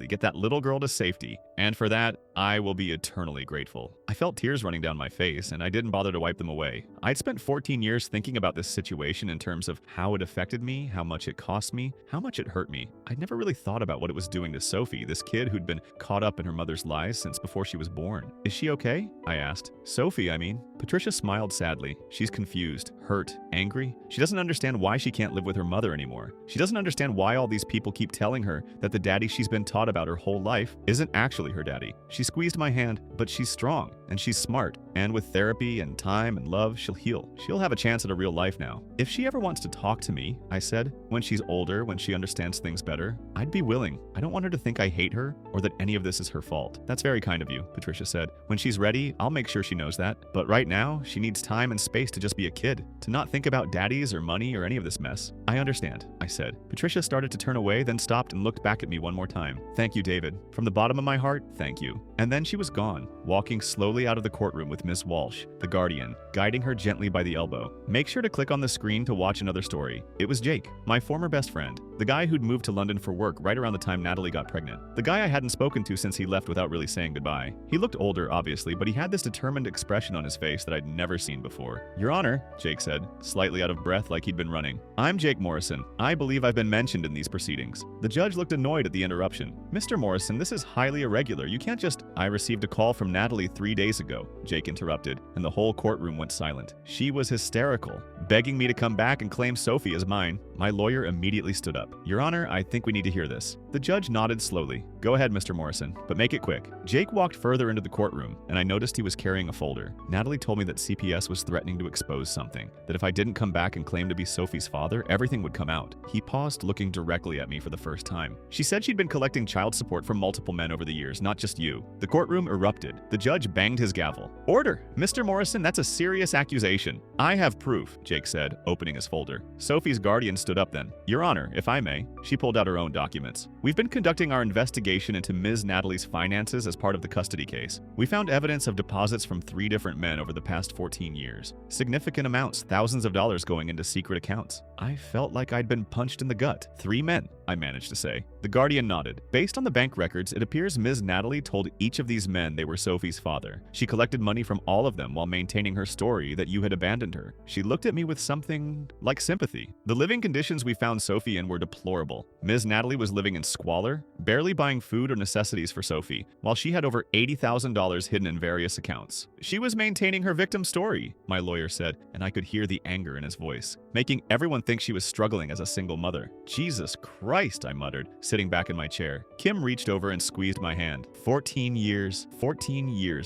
get that little girl to safety. And for that, I will be eternally grateful. I felt tears running down my face, and I didn't bother to wipe them away. I'd spent 14 years thinking about this situation in terms of how it affected me, how much it cost me, how much it hurt me. I'd never really thought about what it was doing to Sophie, this kid who'd been caught up in her mother's lies since before she was born. Is she okay? I asked. Sophie, I mean. Patricia smiled sadly. She's confused, hurt, angry. She doesn't understand why she can't live with her mother anymore. She doesn't understand why all these people keep telling her that the daddy she's been taught about her whole life isn't actually her daddy. She squeezed my hand, but she's strong and she's smart. And with therapy and time and love, she'll heal. She'll have a chance at a real life now. If she ever wants to talk to me, I said, when she's older, when she understands things better, I'd be willing. I don't want her to think I hate her or that any of this is her fault. That's very kind of you, Patricia said. When she's ready, I'll make sure she knows that. But right now, she needs time and space to just be a kid, to not think about daddies or money or any of this mess. I understand, I said. Patricia started to turn away, then stopped and looked back at me one more time. Thank you, David. From the bottom of my heart, thank you. And then she was gone, walking slowly out of the courtroom with Miss Walsh, the guardian, guiding her gently by the elbow. Make sure to click on the screen to watch another story. It was Jake, my former best friend, the guy who'd moved to London for work right around the time Natalie got pregnant. The guy I hadn't spoken to since he left without really saying goodbye. He looked older, obviously, but he had this determined expression on his face that I'd never seen before. Your Honor, Jake said, slightly out of breath like he'd been running. I'm Jake Morrison. I believe I've been mentioned in these proceedings. The judge looked annoyed at the interruption. Mr. Morrison, this is highly irregular. You can't just... I received a call from Natalie 3 days ago, Jake interrupted, and the whole courtroom went silent. She was hysterical, begging me to come back and claim Sophie as mine. My lawyer immediately stood up. Your Honor, I think we need to hear this. The judge nodded slowly. Go ahead, Mr. Morrison, but make it quick. Jake walked further into the courtroom, and I noticed he was carrying a folder. Natalie told me that CPS was threatening to expose something, that if I didn't come back and claim to be Sophie's father, everything would come out. He paused, looking directly at me for the first time. She said she'd been collecting child support from multiple men over the years, not just you. The courtroom erupted. The judge banged his gavel. Order! Mr. Morrison, that's a serious accusation. I have proof, Jake said, opening his folder. Sophie's guardian stood up then. Your Honor, if I may. She pulled out her own documents. We've been conducting our investigation into Ms. Natalie's finances as part of the custody case. We found evidence of deposits from 3 different men over the past 14 years. Significant amounts thousands of dollars going into secret accounts. I felt like I'd been punched in the gut. 3 men, I managed to say. The Guardian nodded. Based on the bank records, it appears Ms. Natalie told each of these men they were Sophie's father. She collected money from all of them while maintaining her story that you had abandoned her. She looked at me with something like sympathy. The living conditions we found Sophie in were deplorable. Ms. Natalie was living in squalor, barely buying food or necessities for Sophie, while she had over $80,000 hidden in various accounts. She was maintaining her victim's story, my lawyer said, and I could hear the anger in his voice, making everyone think she was struggling as a single mother. Jesus Christ, I muttered, sitting back in my chair. Kim reached over and squeezed my hand. 14 years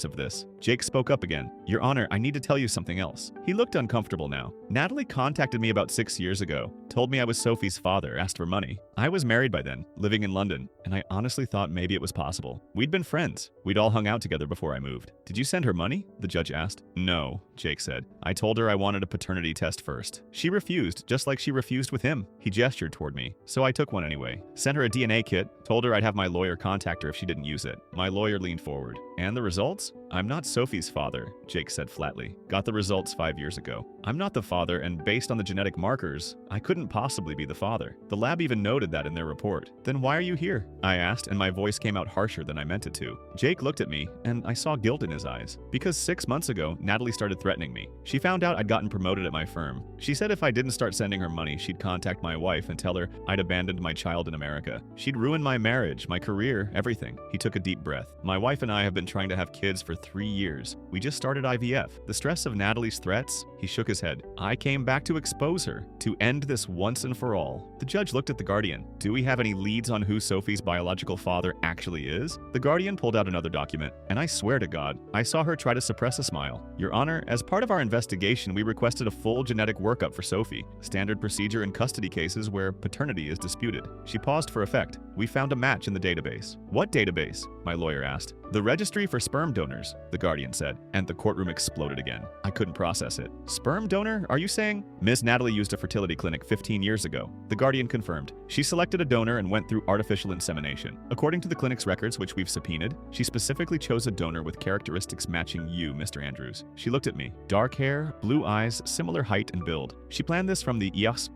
of this. Jake spoke up again. Your Honor, I need to tell you something else. He looked uncomfortable now. Natalie contacted me about 6 years ago, told me I was Sophie's father, asked for money. I was married by then, living in London, and I honestly thought maybe it was possible. We'd been friends. We'd all hung out together before I moved. Did you send her money? The judge asked. No, Jake said. I told her I wanted a paternity test first. She refused, just like she refused with him. He gestured toward me, so I took one anyway. Sent her a DNA kit, told her I'd have my lawyer contact her if she didn't use it. My lawyer leaned forward. And the results? I'm not Sophie's father, Jake said flatly. Got the results 5 years ago. I'm not the father, and based on the genetic markers, I couldn't possibly be the father. The lab even noted that in their report. Then why are you here? I asked, and my voice came out harsher than I meant it to. Jake looked at me, and I saw guilt in his eyes. Because 6 months ago, Natalie started threatening me. She found out I'd gotten promoted at my firm. She said if I didn't start sending her money, she'd contact my wife and tell her I'd abandoned my child in America. She'd ruin my marriage, my career, everything. He took a deep breath. My wife and I have been trying to have kids for 3 years. We just started IVF. The stress of Natalie's threats? He shook his head. I came back to expose her, to end this once and for all. The judge looked at the Guardian. Do we have any leads on who Sophie's biological father actually is? The Guardian pulled out another document, and I swear to God, I saw her try to suppress a smile. Your Honor, as part of our investigation, we requested a full genetic workup for Sophie, standard procedure in custody cases where paternity is disputed. She paused for effect. We found a match in the database. What database? My lawyer asked. The registry for sperm donors, the Guardian said, and the courtroom exploded again. I couldn't process it. Sperm donor, are you saying? Miss Natalie used a fertility clinic 15 years ago. The Guardian confirmed. She selected a donor and went through artificial insemination. According to the clinic's records, which we've subpoenaed, she specifically chose a donor with characteristics matching you, Mr. Andrews. She looked at me. Dark hair, blue eyes, similar height and build. She planned this from the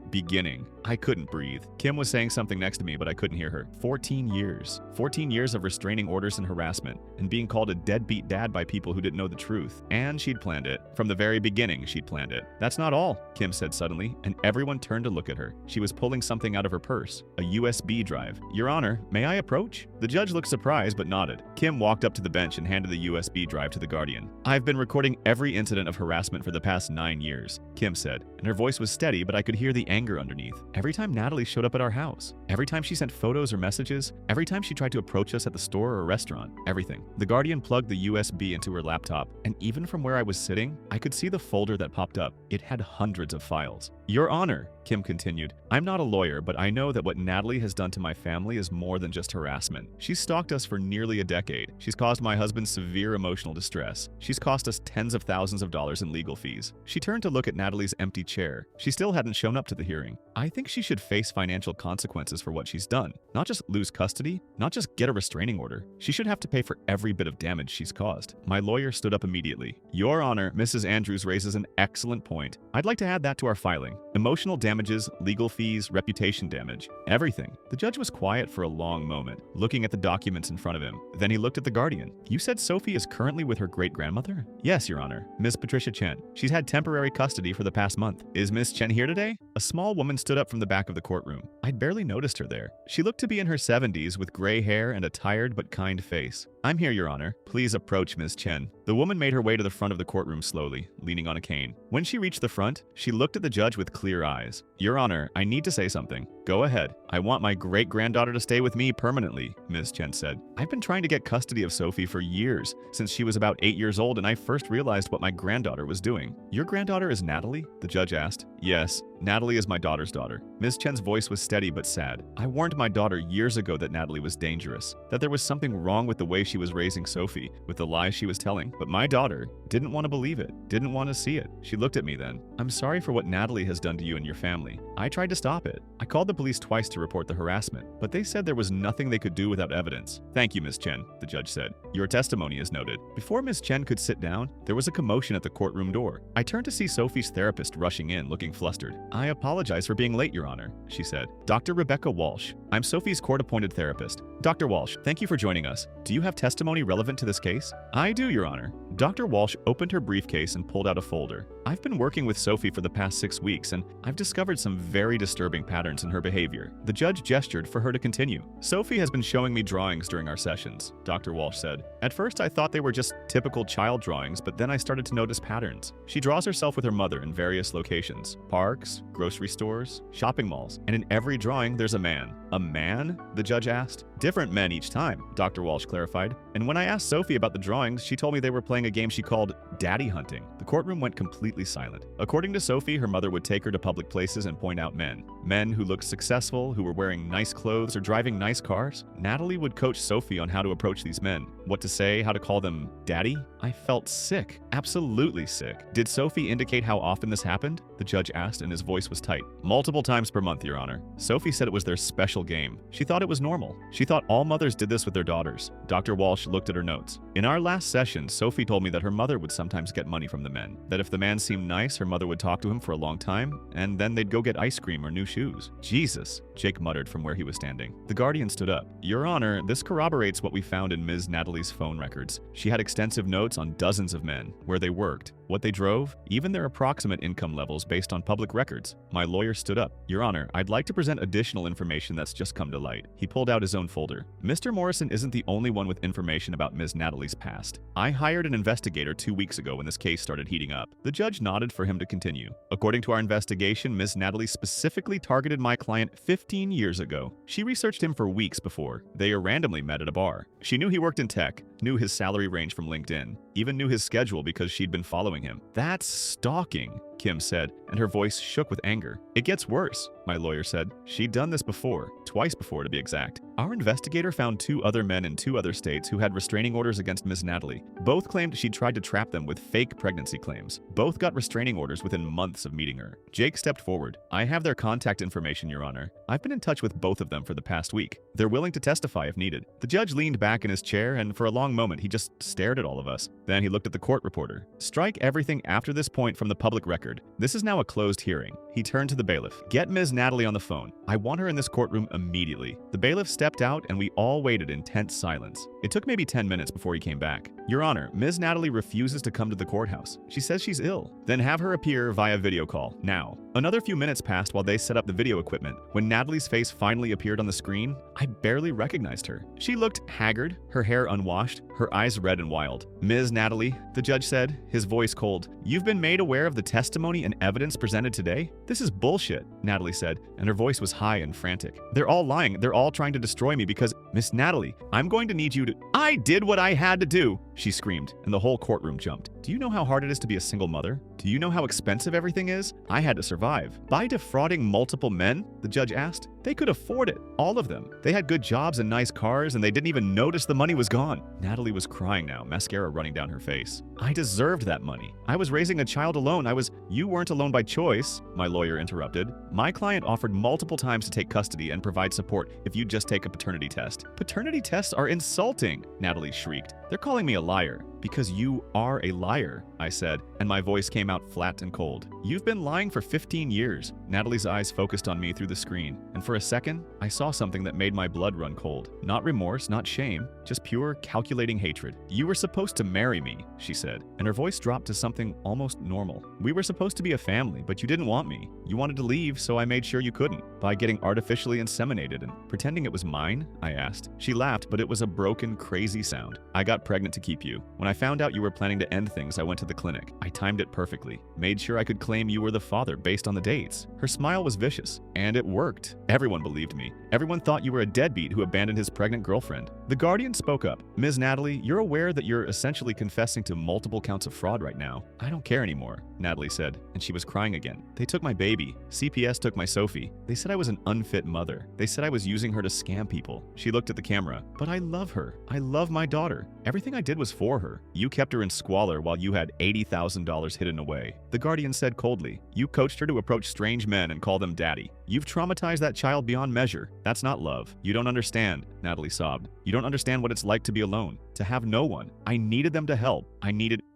beginning. I couldn't breathe. Kim was saying something next to me, but I couldn't hear her. 14 years. 14 years of restraining orders and harassment, and being called a deadbeat dad by people who didn't know the truth. And she'd planned it. From the very beginning, she'd planned it. That's not all, Kim said suddenly, and everyone turned to look at her. She was pulling something out of her purse. A USB drive. Your Honor, may I approach? The judge looked surprised but nodded. Kim walked up to the bench and handed the USB drive to the Guardian. I've been recording every incident of harassment for the past 9 years, Kim said, and her voice was steady, but I could hear the anger underneath. Every time Natalie showed up at our house, every time she sent photos or messages, every time she tried to approach us at the store or restaurant, everything. The Guardian plugged the USB into her laptop, and even from where I was sitting, I could see the folder that popped up. It had hundreds of files. Your Honor, Kim continued, I'm not a lawyer, but I know that what Natalie has done to my family is more than just harassment. She's stalked us for nearly a decade. She's caused my husband severe emotional distress. She's cost us tens of thousands of dollars in legal fees. She turned to look at Natalie's empty chair. She still hadn't shown up to the hearing. I think she should face financial consequences for what she's done. Not just lose custody, not just get a restraining order. She should have to pay for every bit of damage she's caused. My lawyer stood up immediately. Your Honor, Mrs. Andrews raises an excellent point. I'd like to add that to our filing. Emotional damages, legal fees, reputation damage, everything. The judge was quiet for a long moment, looking at the documents in front of him. Then he looked at the Guardian. You said Sophie is currently with her great-grandmother? Yes, Your Honor. Ms. Patricia Chen. She's had temporary custody for the past month. Is Ms. Chen here today? A small woman stood up from the back of the courtroom. I'd barely noticed her there. She looked to be in her 70s with gray hair and a tired but kind face. I'm here, Your Honor. Please approach Ms. Chen. The woman made her way to the front of the courtroom slowly, leaning on a cane. When she reached the front, she looked at the judge with clear eyes. Your Honor, I need to say something. Go ahead. I want my great-granddaughter to stay with me permanently, Ms. Chen said. I've been trying to get custody of Sophie for years, since she was about 8 years old and I first realized what my granddaughter was doing. Your granddaughter is Natalie? The judge asked. Yes, Natalie Natalie is my daughter's daughter. Ms. Chen's voice was steady but sad. I warned my daughter years ago that Natalie was dangerous, that there was something wrong with the way she was raising Sophie, with the lies she was telling. But my daughter didn't want to believe it, didn't want to see it. She looked at me then. I'm sorry for what Natalie has done to you and your family. I tried to stop it. I called the police twice to report the harassment, but they said there was nothing they could do without evidence. Thank you, Ms. Chen, the judge said. Your testimony is noted. Before Ms. Chen could sit down, there was a commotion at the courtroom door. I turned to see Sophie's therapist rushing in, looking flustered. I apologize for being late, Your Honor, she said. Dr. Rebecca Walsh. I'm Sophie's court-appointed therapist. Dr. Walsh, thank you for joining us. Do you have testimony relevant to this case? I do, Your Honor. Dr. Walsh opened her briefcase and pulled out a folder. I've been working with Sophie for the past 6 weeks, and I've discovered some very disturbing patterns in her behavior. The judge gestured for her to continue. Sophie has been showing me drawings during our sessions, Dr. Walsh said. At first, I thought they were just typical child drawings, but then I started to notice patterns. She draws herself with her mother in various locations: parks, grocery stores, shopping malls, and in every drawing, there's a man. A man? The judge asked. Different men each time, Dr. Walsh clarified. And when I asked Sophie about the drawings, she told me they were playing a game she called daddy hunting. The courtroom went completely silent. According to Sophie, her mother would take her to public places and point out men. Men who looked successful, who were wearing nice clothes or driving nice cars. Natalie would coach Sophie on how to approach these men. What to say, how to call them daddy? I felt sick. Absolutely sick. Did Sophie indicate how often this happened? The judge asked, and his voice was tight. Multiple times per month, Your Honor. Sophie said it was their special game. She thought it was normal. She thought all mothers did this with their daughters. Dr. Walsh looked at her notes. In our last session, Sophie told me that her mother would sometimes get money from the men. That if the man seemed nice, her mother would talk to him for a long time, and then they'd go get ice cream or new shoes. Jesus, Jake muttered from where he was standing. The guardian stood up. Your Honor, this corroborates what we found in Ms. Natalie's phone records. She had extensive notes on dozens of men, where they worked, what they drove, even their approximate income levels based on public records. My lawyer stood up. Your Honor, I'd like to present additional information that's just come to light. He pulled out his own folder. Mr. Morrison isn't the only one with information about Ms. Natalie's past. I hired an investigator 2 weeks ago when this case started heating up. The judge nodded for him to continue. According to our investigation, Ms. Natalie specifically targeted my client 15 years ago. She researched him for weeks before. They randomly met at a bar. She knew he worked in tech, knew his salary range from LinkedIn, even knew his schedule because she'd been following him. That's stalking, Kim said, and her voice shook with anger. It gets worse, my lawyer said. She'd done this before, twice before to be exact. Our investigator found 2 other men in 2 other states who had restraining orders against Ms. Natalie. Both claimed she'd tried to trap them with fake pregnancy claims. Both got restraining orders within months of meeting her. Jake stepped forward. I have their contact information, Your Honor. I've been in touch with both of them for the past week. They're willing to testify if needed. The judge leaned back in his chair, and for a long moment, he just stared at all of us. Then he looked at the court reporter. Strike everything after this point from the public record. This is now a closed hearing. He turned to the bailiff. Get Ms. Natalie on the phone. I want her in this courtroom immediately. The bailiff stepped out, and we all waited in tense silence. It took maybe 10 minutes before he came back. Your Honor, Ms. Natalie refuses to come to the courthouse. She says she's ill. Then have her appear via video call, now. Another few minutes passed while they set up the video equipment. When Natalie's face finally appeared on the screen, I barely recognized her. She looked haggard, her hair unwashed, her eyes red and wild. Ms. Natalie, the judge said, his voice cold, you've been made aware of the testimony and evidence presented today? This is bullshit, Natalie said, and her voice was high and frantic. They're all lying. They're all trying to destroy me because, Miss Natalie, I'm going to need you to— I did what I had to do, she screamed, and the whole courtroom jumped. Do you know how hard it is to be a single mother? Do you know how expensive everything is? I had to survive. By defrauding multiple men? The judge asked. They could afford it, all of them. They had good jobs and nice cars, and they didn't even notice the money was gone. Natalie was crying now, mascara running down her face. I deserved that money. I was raising a child alone. You weren't alone by choice, my lawyer interrupted. My client offered multiple times to take custody and provide support if you'd just take a paternity test. Paternity tests are insulting, Natalie shrieked. They're calling me a liar. Because you are a liar, I said, and my voice came out flat and cold. You've been lying for 15 years. Natalie's eyes focused on me through the screen, and for a second, I saw something that made my blood run cold. Not remorse, not shame, just pure, calculating hatred. You were supposed to marry me, she said, and her voice dropped to something almost normal. We were supposed to be a family, but you didn't want me. You wanted to leave, so I made sure you couldn't, by getting artificially inseminated and pretending it was mine, I asked. She laughed, but it was a broken, crazy sound. I got pregnant to keep you. When I I found out you were planning to end things, I went to the clinic. I timed it perfectly. Made sure I could claim you were the father based on the dates. Her smile was vicious. And it worked. Everyone believed me. Everyone thought you were a deadbeat who abandoned his pregnant girlfriend. The Guardian spoke up. Ms. Natalie, you're aware that you're essentially confessing to multiple counts of fraud right now. I don't care anymore, Natalie said, and she was crying again. They took my baby. CPS took my Sophie. They said I was an unfit mother. They said I was using her to scam people. She looked at the camera. But I love her. I love my daughter. Everything I did was for her. You kept her in squalor while you had $80,000 hidden away. The Guardian said coldly, you coached her to approach strange men and call them daddy. You've traumatized that child beyond measure. That's not love. You don't understand, Natalie sobbed. You don't understand what it's like to be alone, to have no one. I needed them to help.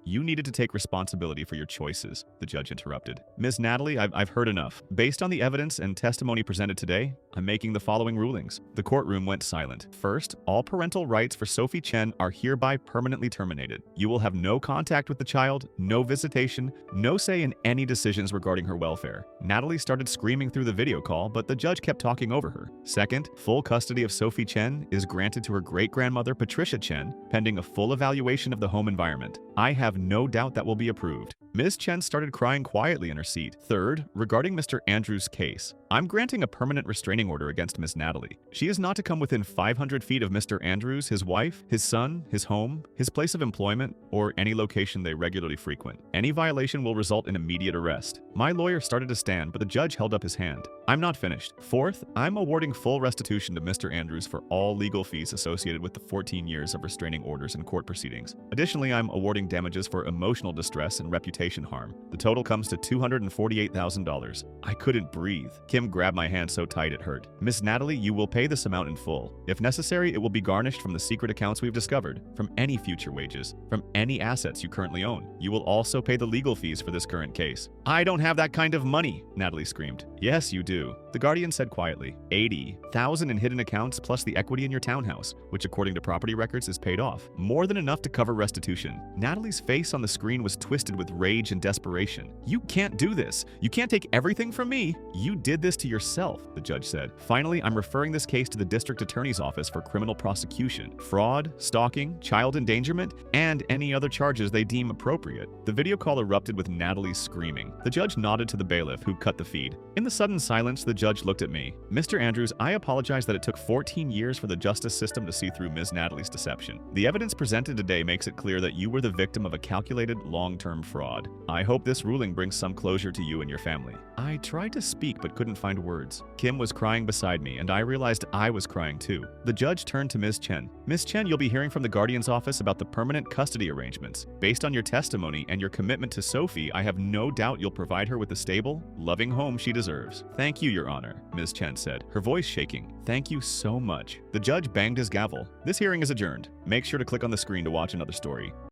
You needed to take responsibility for your choices, the judge interrupted. Ms. Natalie, I've heard enough. Based on the evidence and testimony presented today, I'm making the following rulings. The courtroom went silent. First, all parental rights for Sophie Chen are hereby permanently terminated. You will have no contact with the child, no visitation, no say in any decisions regarding her welfare. Natalie started screaming through the video call, but the judge kept talking over her. Second, full custody of Sophie Chen is granted to her great-grandmother Patricia Chen, pending a full evaluation of the home environment. I have no doubt that will be approved. Ms. Chen started crying quietly in her seat. Third, regarding Mr. Andrews' case, I'm granting a permanent restraining order against Ms. Natalie. She is not to come within 500 feet of Mr. Andrews, his wife, his son, his home, his place of employment, or any location they regularly frequent. Any violation will result in immediate arrest. My lawyer started to stand, but the judge held up his hand. I'm not finished. Fourth, I'm awarding full restitution to Mr. Andrews for all legal fees associated with the 14 years of restraining orders and court proceedings. Additionally, I'm awarding damages for emotional distress and reputation harm. The total comes to $248,000. I couldn't breathe. Kim grabbed my hand so tight it hurt. Miss Natalie, you will pay this amount in full. If necessary, it will be garnished from the secret accounts we've discovered, from any future wages, from any assets you currently own. You will also pay the legal fees for this current case. I don't have that kind of money, Natalie screamed. Yes, you do. The Guardian said quietly. $80,000 in hidden accounts plus the equity in your townhouse, which according to property records is paid off. More than enough to cover restitution. Natalie's face on the screen was twisted with rage and desperation. You can't do this. You can't take everything from me. You did this to yourself, the judge said. Finally, I'm referring this case to the district attorney's office for criminal prosecution, fraud, stalking, child endangerment, and any other charges they deem appropriate. The video call erupted with Natalie screaming. The judge nodded to the bailiff, who cut the feed. In the sudden silence, the judge looked at me. Mr. Andrews, I apologize that it took 14 years for the justice system to see through Ms. Natalie's deception. The evidence presented today makes it clear that you were the victim of a calculated, long-term fraud. I hope this ruling brings some closure to you and your family. I tried to speak but couldn't find words. Kim was crying beside me, and I realized I was crying too. The judge turned to Ms. Chen. Ms. Chen, you'll be hearing from the Guardian's office about the permanent custody arrangements. Based on your testimony and your commitment to Sophie, I have no doubt you'll provide her with the stable, loving home she deserves. Thank you, Your Honor, Ms. Chen said, her voice shaking. Thank you so much. The judge banged his gavel. This hearing is adjourned. Make sure to click on the screen to watch another story.